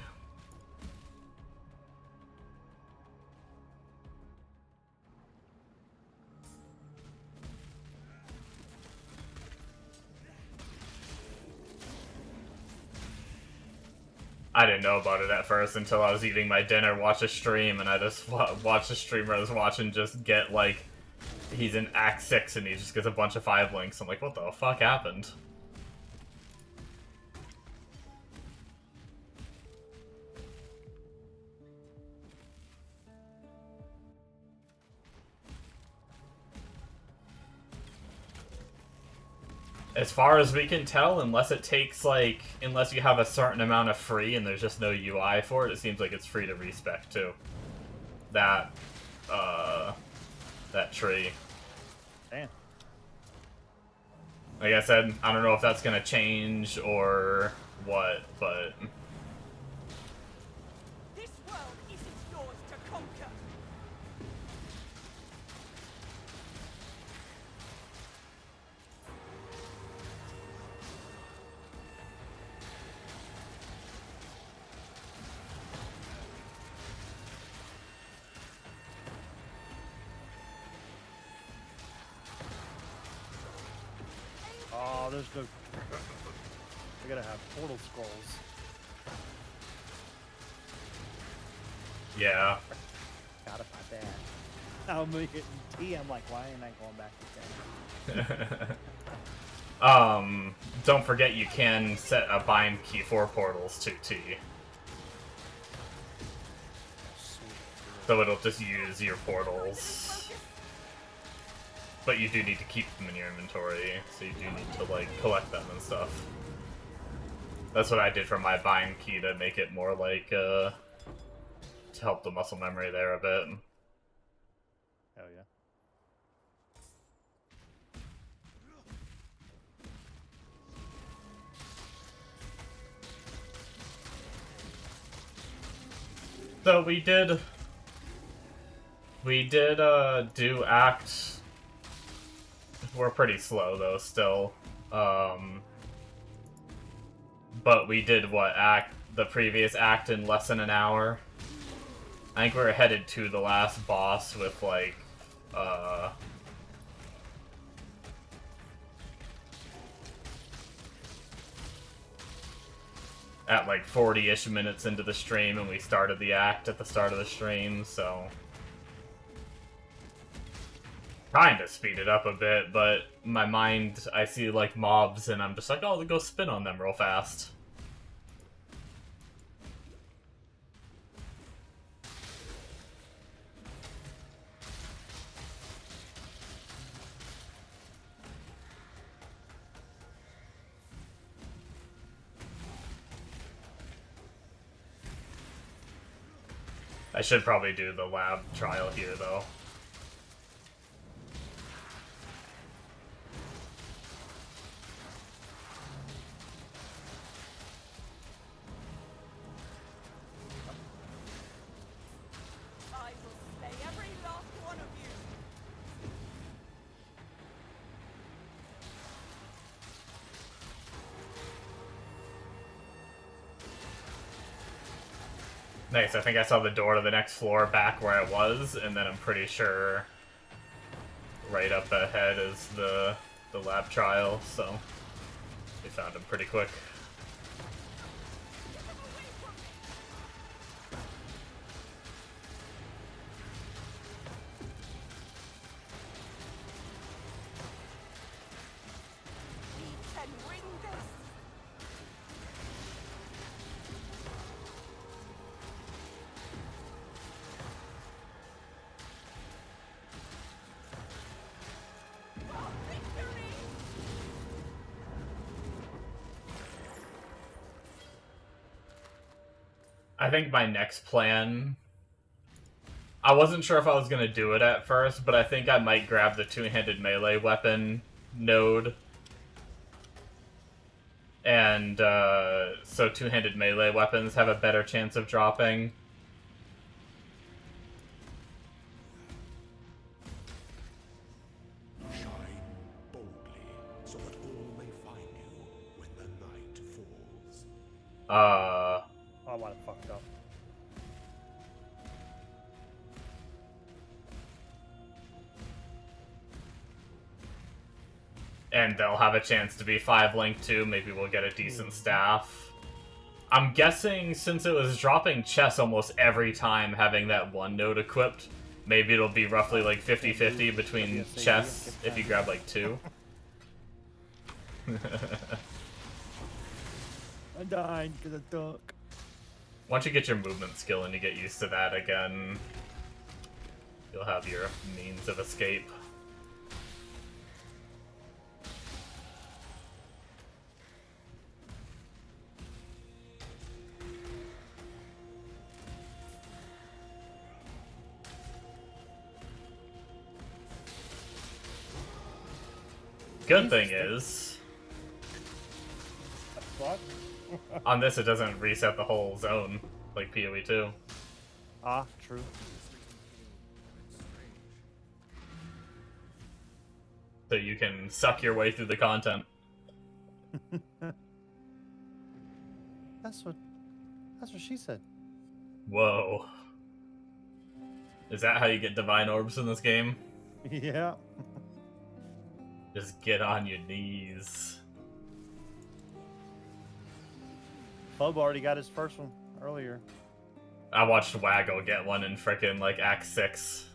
I didn't know about it at first until I was eating my dinner, watched a stream, and I just watched a streamer I was watching just get, like, he's in Act 6 and he just gets a bunch of 5 links. I'm like, what the fuck happened? As far as we can tell, unless it takes, like, unless you have a certain amount of free and there's just no UI for it, it seems like it's free to respec too. That tree. Damn. Like I said, I don't know if that's gonna change or what, but... This world isn't yours to conquer. Oh, there's no... I gotta have portal skulls. Yeah. Forgot about that. Now I'm hitting T, I'm like, why ain't I going back to 10? Don't forget you can set a bind key for portals to T. So it'll just use your portals. But you do need to keep them in your inventory, so you do need to, like, collect them and stuff. That's what I did for my bind key to make it more like, to help the muscle memory there a bit. Hell yeah. So we did do Act... We're pretty slow, though, still. But we did, the previous Act in less than an hour? I think we were headed to the last boss with, like, at, like, 40-ish minutes into the stream, and we started the Act at the start of the stream, so... Trying to speed it up a bit, but my mind, I see, like, mobs, and I'm just like, oh, go spin on them real fast. I should probably do the lab trial here, though. I will slay every last one of you. Nice, I think I saw the door to the next floor back where I was, and then I'm pretty sure right up ahead is the lab trial, so we found him pretty quick. We can win this. Victory! I think my next plan... I wasn't sure if I was going to do it at first, but I think I might grab the two-handed melee weapon node. And, so two-handed melee weapons have a better chance of dropping. Shine boldly, so that all may find you when the night falls. Oh, I might have fucked up. And they'll have a chance to be 5 link too. Maybe we'll get a decent staff. I'm guessing since it was dropping chess almost every time having that one node equipped, maybe it'll be roughly like 50-50 between chess if you grab like 2. I died because I duck. Once you get your movement skill and you get used to that again, you'll have your means of escape. Good thing is, What? on this it doesn't reset the whole zone like PoE 2. Ah, true. So you can suck your way through the content. That's what she said. Whoa. Is that how you get divine orbs in this game? Yeah. Just get on your knees. Bub already got his first one earlier. I watched Waggle get one in frickin' like Act 6.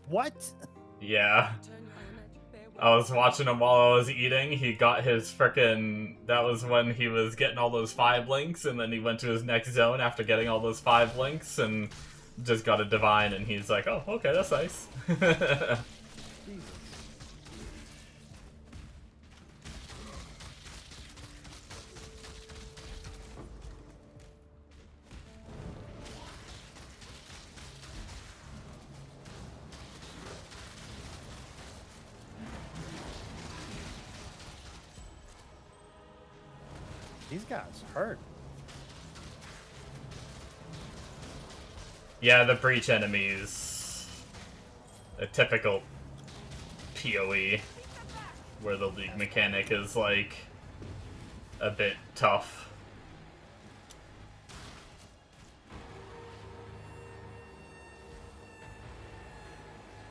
What? Yeah. Turn your image, bear I was watching him while I was eating. He got his frickin'... That was when he was getting all those 5 links, and then he went to his next zone after getting all those 5 links, and just got a divine, and he's like, oh, okay, that's nice. Jesus. These guys hurt. Yeah, the breach enemies. A typical PoE, where the league mechanic is, like, a bit tough.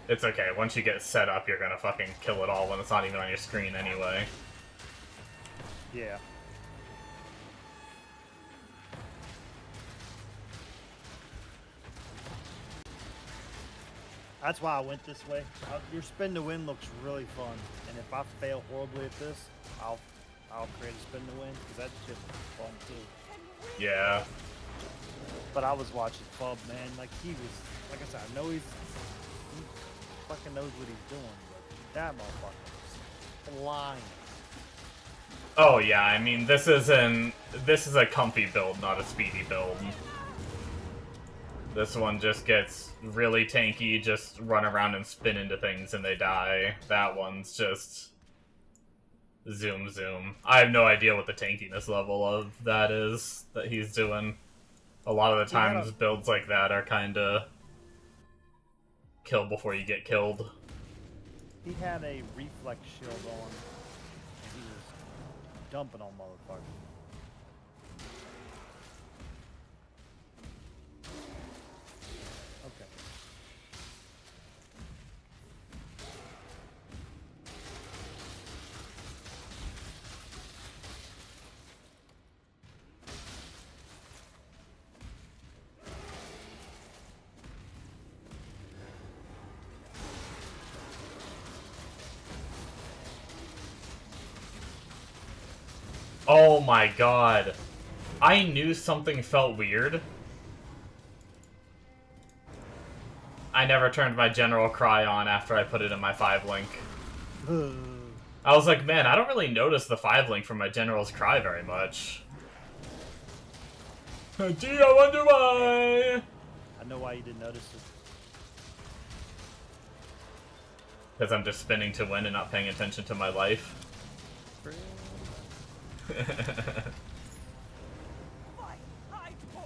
It's okay, once you get set up, you're gonna fucking kill it all when it's not even on your screen anyway. Yeah. That's why I went this way. Your spin to win looks really fun, and if I fail horribly at this, I'll create a spin to win because that's just fun too. Yeah. But I was watching Fub, man. Like he was, like I said, I know he fucking knows what he's doing, but that motherfucker was flying. Oh yeah, I mean, this is a comfy build, not a speedy build. This one just gets really tanky, just run around and spin into things and they die. That one's just zoom zoom. I have no idea what the tankiness level of that is that he's doing. A lot of the times builds like that are kinda kill before you get killed. He had a reflex shield on, and he was dumping on motherfuckers. Okay. Oh my god. I knew something felt weird. I never turned my general cry on after I put it in my 5-link. I was like, man, I don't really notice the 5-link from my general's cry very much. Gee, I wonder why! I know why you didn't notice it. Because I'm just spinning to win and not paying attention to my life. Fight, hide, born.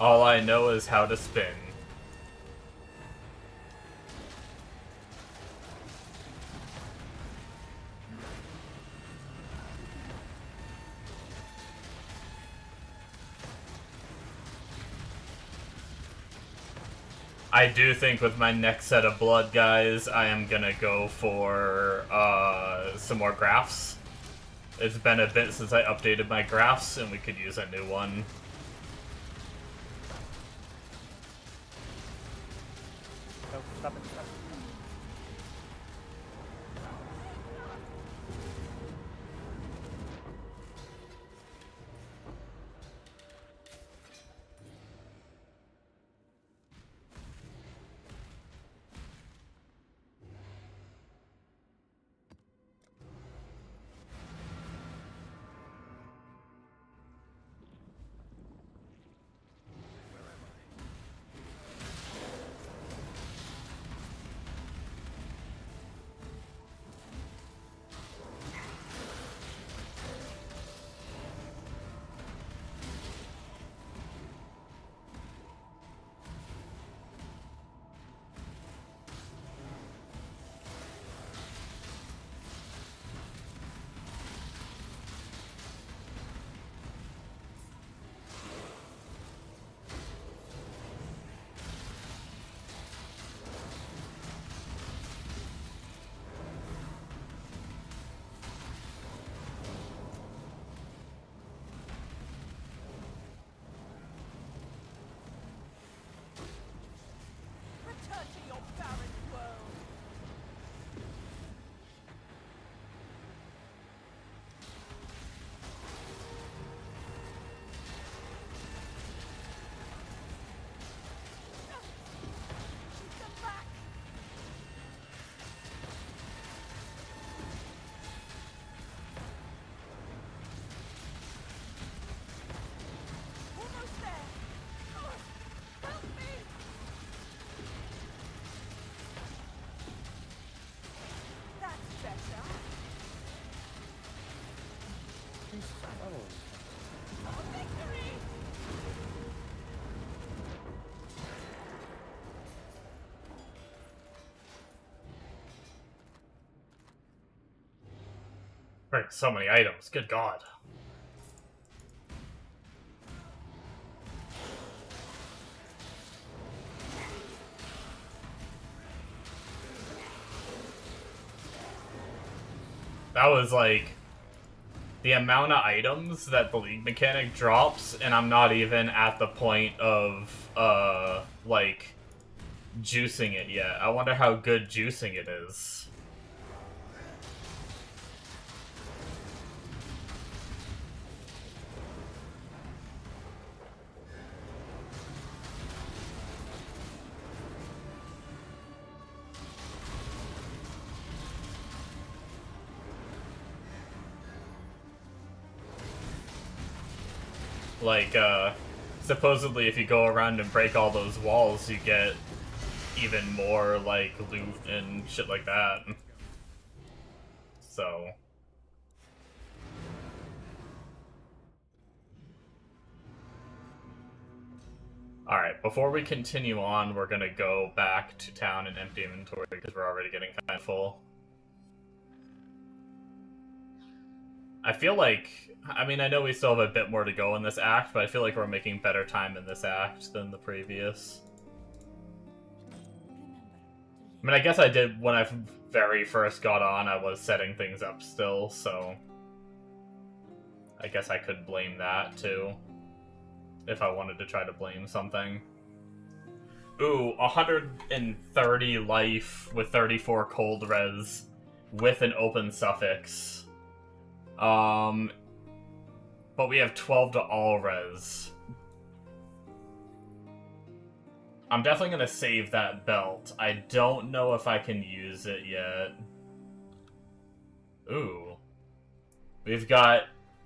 All I know is how to spin. I do think with my next set of blood, guys, I am gonna go for some more graphs. It's been a bit since I updated my graphs, and we could use a new one. Oh, stop it, stop it. Return to your barren world. Shoot them back. Almost there. Help me. That's better. Jesus, levels. Oh, victory! Right, so many items. Good God. That was like the amount of items that the league mechanic drops, and I'm not even at the point of like juicing it yet. I wonder how good juicing it is. Like, supposedly if you go around and break all those walls, you get even more, like, loot and shit like that. So... Alright, before we continue on, we're gonna go back to town and empty inventory, because we're already getting kind of full. I feel like... I mean, I know we still have a bit more to go in this act, but I feel like we're making better time in this act than the previous. I mean, I guess I did, when I very first got on, I was setting things up still, so... I guess I could blame that, too. If I wanted to try to blame something. Ooh, 130 life with 34 cold res with an open suffix. But we have 12 to all res. I'm definitely gonna save that belt. I don't know if I can use it yet. Ooh. We've got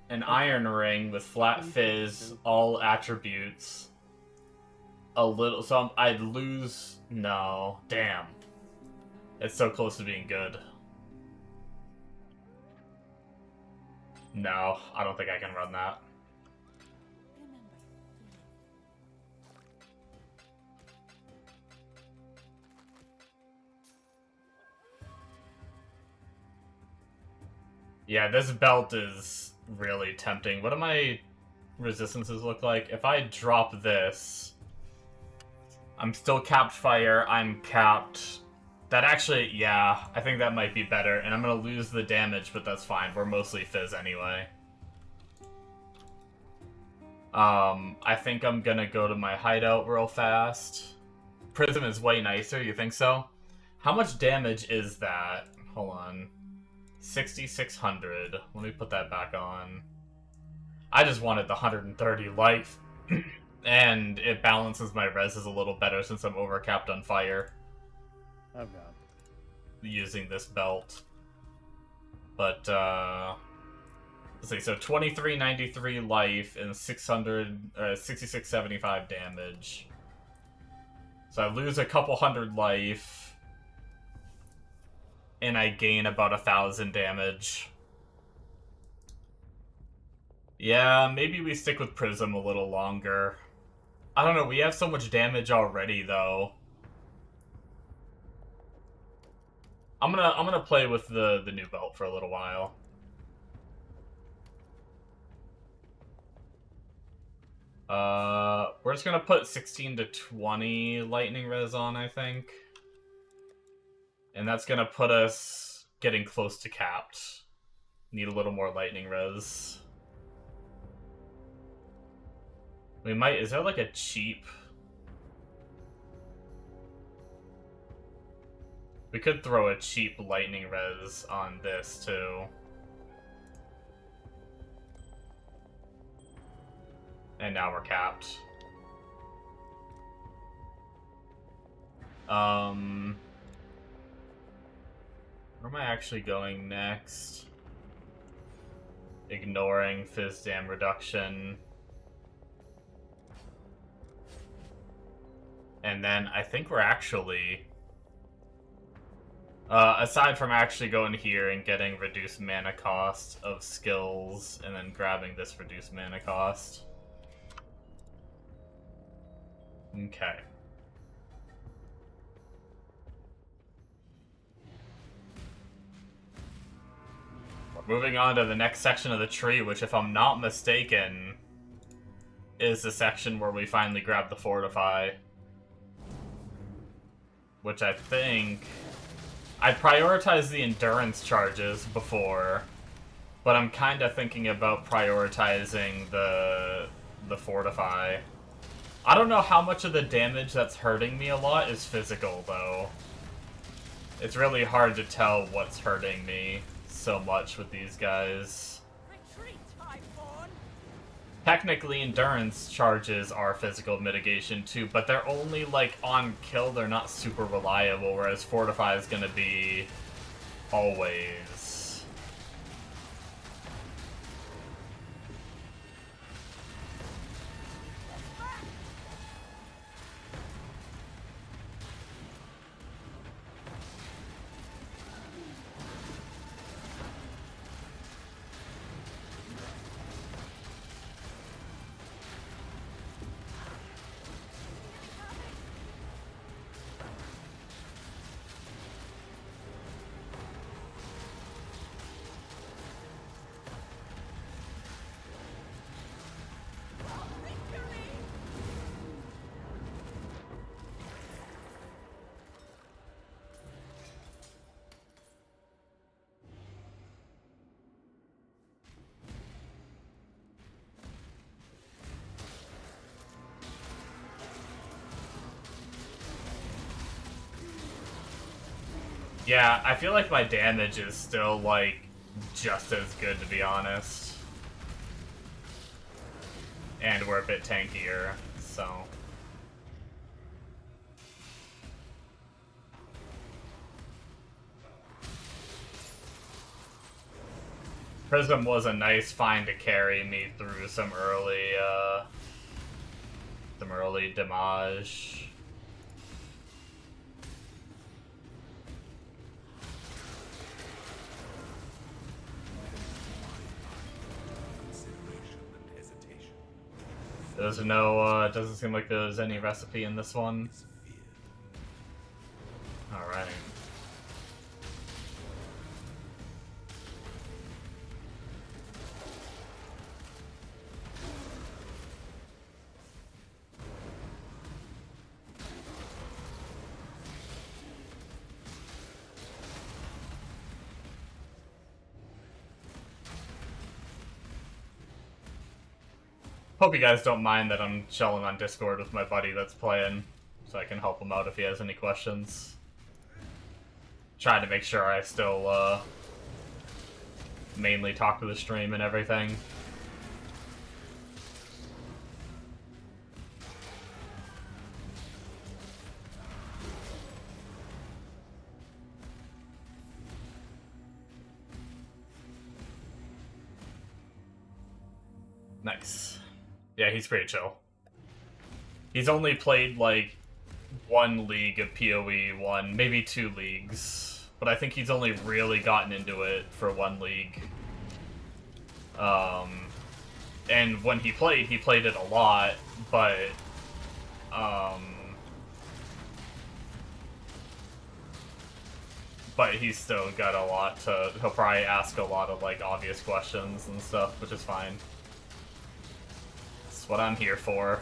an iron ring with flat fizz, all attributes. A little, so I'd lose, no, damn. It's so close to being good. No, I don't think I can run that. Yeah, this belt is really tempting. What do my resistances look like? If I drop this, I'm still capped fire. I'm capped... That actually, yeah, I think that might be better. And I'm gonna lose the damage, but that's fine. We're mostly fizz anyway. I think I'm gonna go to my hideout real fast. Prism is way nicer, you think so? How much damage is that? Hold on. 6,600. Let me put that back on. I just wanted the 130 life. And it balances my reses a little better since I'm overcapped on fire. Oh god. Using this belt. But, let's see, so 2393 life and 6675 damage. So I lose a couple hundred life. And I gain about 1,000 damage. Yeah, maybe we stick with Prism a little longer. I don't know, we have so much damage already, though. I'm gonna play with the new belt for a little while. We're just gonna put 16 to 20 lightning res on, I think. And that's gonna put us getting close to capped. Need a little more lightning res. We might... Is there like a cheap... We could throw a cheap lightning res on this too. And now we're capped. Where am I actually going next? Ignoring fizz dam reduction. And then I think we're actually... aside from actually going here and getting reduced mana cost of skills, and then grabbing this reduced mana cost. Okay. We're moving on to the next section of the tree, which, if I'm not mistaken, is the section where we finally grab the Fortify. Which I think... I prioritized the endurance charges before, but I'm kind of thinking about prioritizing the Fortify. I don't know how much of the damage that's hurting me a lot is physical, though. It's really hard to tell what's hurting me so much with these guys. Retreat, Highborn! Technically, endurance charges are physical mitigation too, but they're only, like, on kill, they're not super reliable, whereas Fortify is gonna be always. Yeah, I feel like my damage is still, like, just as good, to be honest. And we're a bit tankier, so... Prism was a nice find to carry me through some early damage. There's no, it doesn't seem like there's any recipe in this one. Alright. Hope you guys don't mind that I'm chilling on Discord with my buddy that's playing, so I can help him out if he has any questions. Trying to make sure I still, mainly talk to the stream and everything. Nice. Yeah, he's pretty chill. He's only played, like, 1 league of PoE, maybe 2 leagues. But I think he's only really gotten into it for 1 league. And when he played it a lot, but, but he's still got a lot to, he'll probably ask a lot of, like, obvious questions and stuff, which is fine. That's what I'm here for.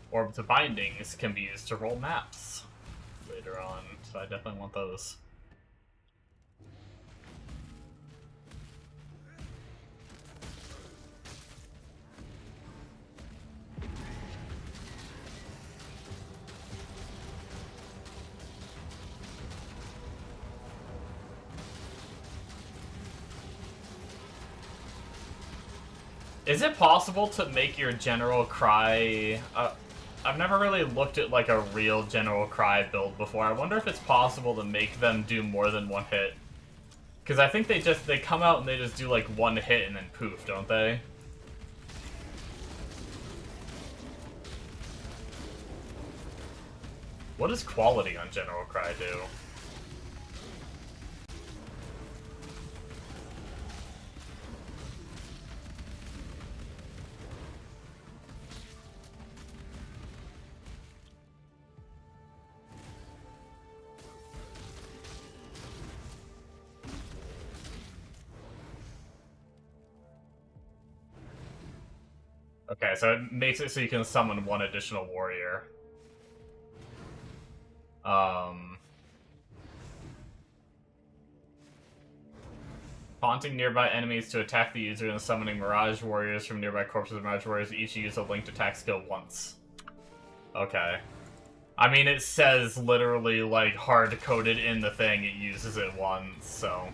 Orbs of Bindings can be used to roll maps later on, so I definitely want those. Is it possible to make your General Cry... I've never really looked at, like, a real General Cry build before. I wonder if it's possible to make them do more than 1 hit. Because I think they come out and they just do, like, 1 hit and then poof, don't they? What does quality on General Cry do? Okay, so it makes it so you can summon 1 additional warrior. Taunting nearby enemies to attack the user and summoning Mirage Warriors from nearby corpses of Mirage Warriors each use a linked attack skill once. Okay. I mean, it says literally, like, hard-coded in the thing it uses it once, so...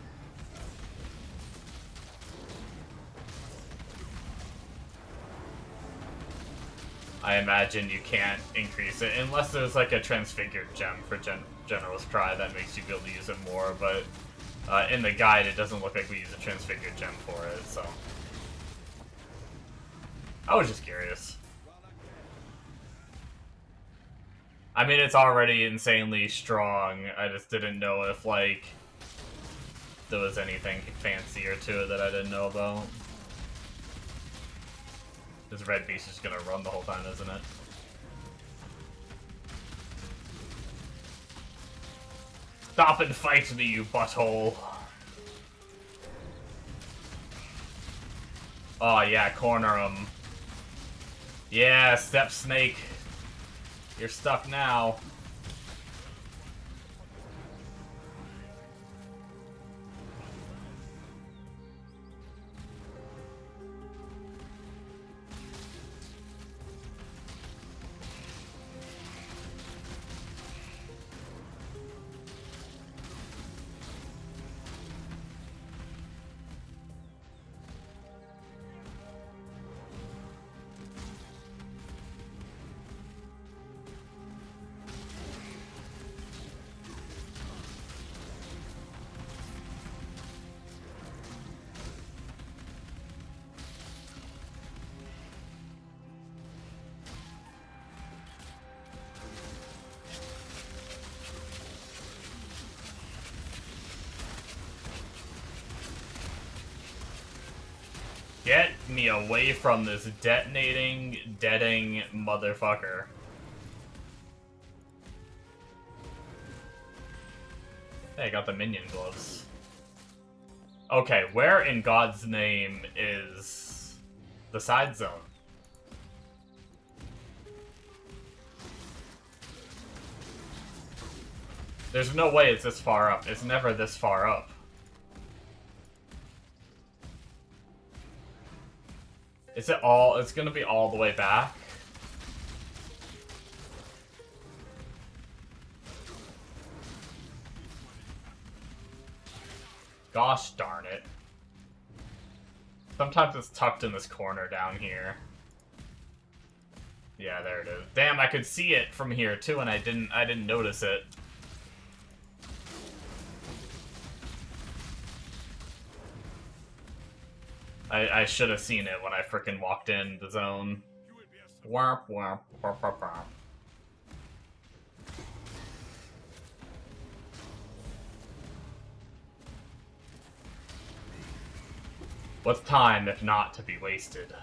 I imagine you can't increase it, unless there's like a transfigured gem for General's Cry that makes you be able to use it more, but in the guide it doesn't look like we use a transfigured gem for it, so... I was just curious. I mean, it's already insanely strong, I just didn't know if, like, there was anything fancier to it that I didn't know about. This red beast is gonna run the whole time, isn't it? Stop and fight me, you butthole! Oh yeah, corner him. Yeah, Step Snake. You're stuck now. Get me away from this detonating, deading motherfucker. Hey, I got the minion gloves. Okay, where in God's name is the side zone? There's no way it's this far up. It's never this far up. Is it all? It's gonna be all the way back? Gosh darn it. Sometimes it's tucked in this corner down here. Yeah, there it is. Damn, I could see it from here too, and I didn't notice it. I should have seen it when I frickin' walked in the zone. Womp womp womp womp womp. What's time if not to be wasted?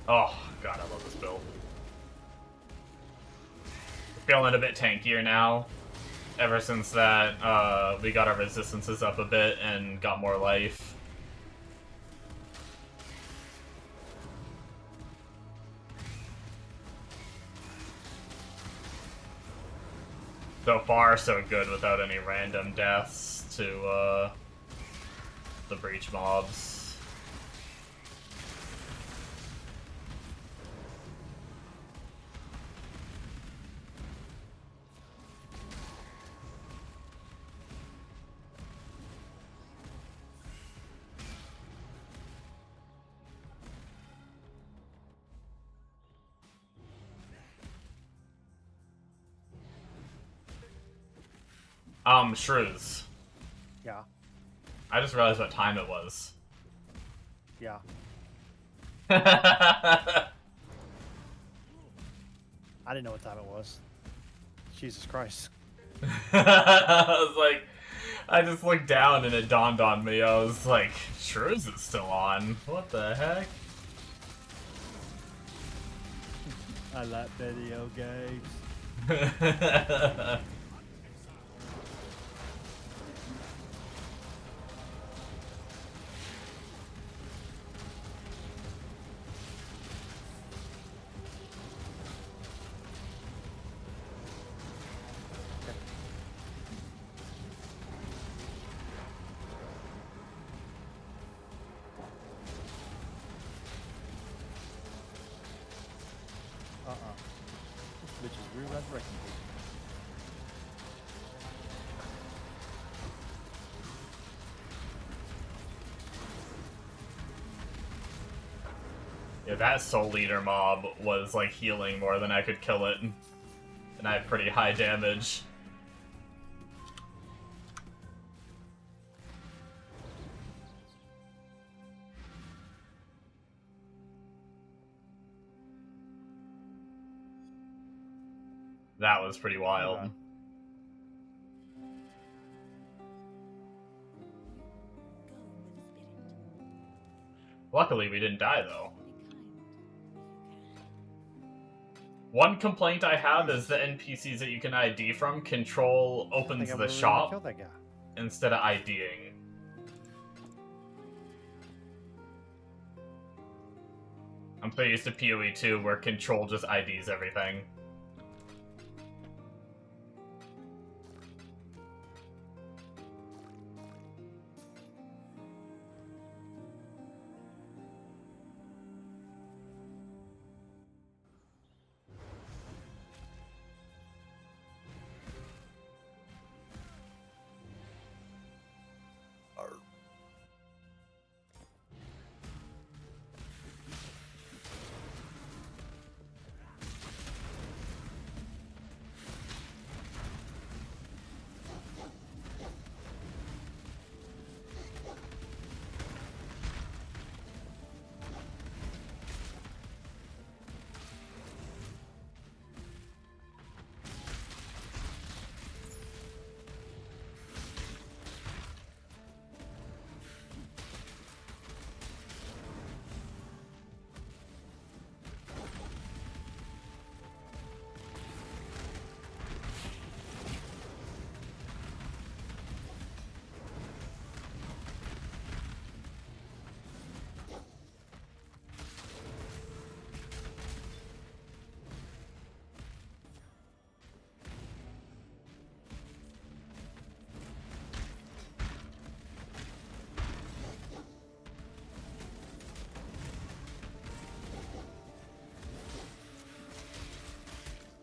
Oh, God, I love this build. Feeling a bit tankier now. Ever since that, we got our resistances up a bit and got more life. So far, so good without any random deaths to, the breach mobs. Shrews. Yeah. I just realized what time it was. Yeah. I I didn't know what time it was. Jesus Christ. was like, I just looked down and it dawned on me. I was like, Shrews is still on. What the heck? I like video games. This bitch is re-resurrecting people. Yeah, that Soul Leader mob was like healing more than I could kill it. And I had pretty high damage. That was pretty wild. Okay. Luckily, we didn't die, though. One complaint I have is the NPCs that you can ID from control I think opens I the really shop killed that guy. instead of IDing. I'm so used to PoE 2 where control just IDs everything.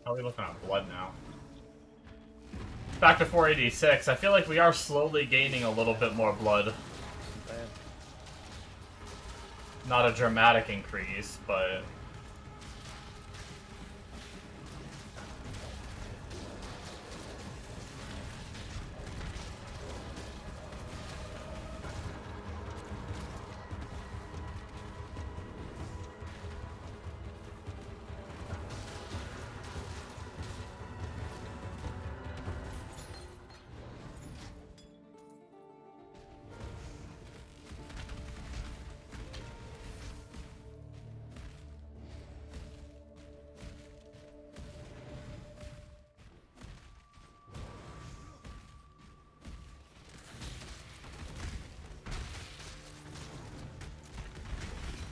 How are we looking at blood now? Back to 486. I feel like we are slowly gaining a little bit more blood. Bad. Not a dramatic increase, but...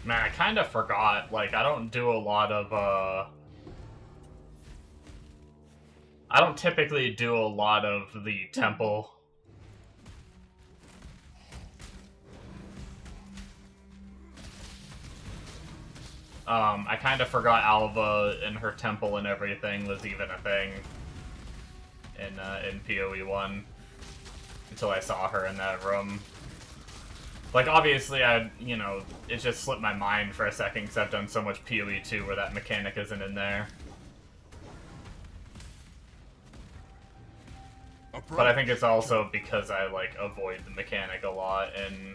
Man, I kind of forgot, like, I don't do a lot of, I don't typically do a lot of the temple. I kind of forgot Alva and her temple and everything was even a thing in PoE 1 until I saw her in that room. Like, obviously, you know, it just slipped my mind for a second because I've done so much PoE 2 where that mechanic isn't in there. But I think it's also because I, like, avoid the mechanic a lot in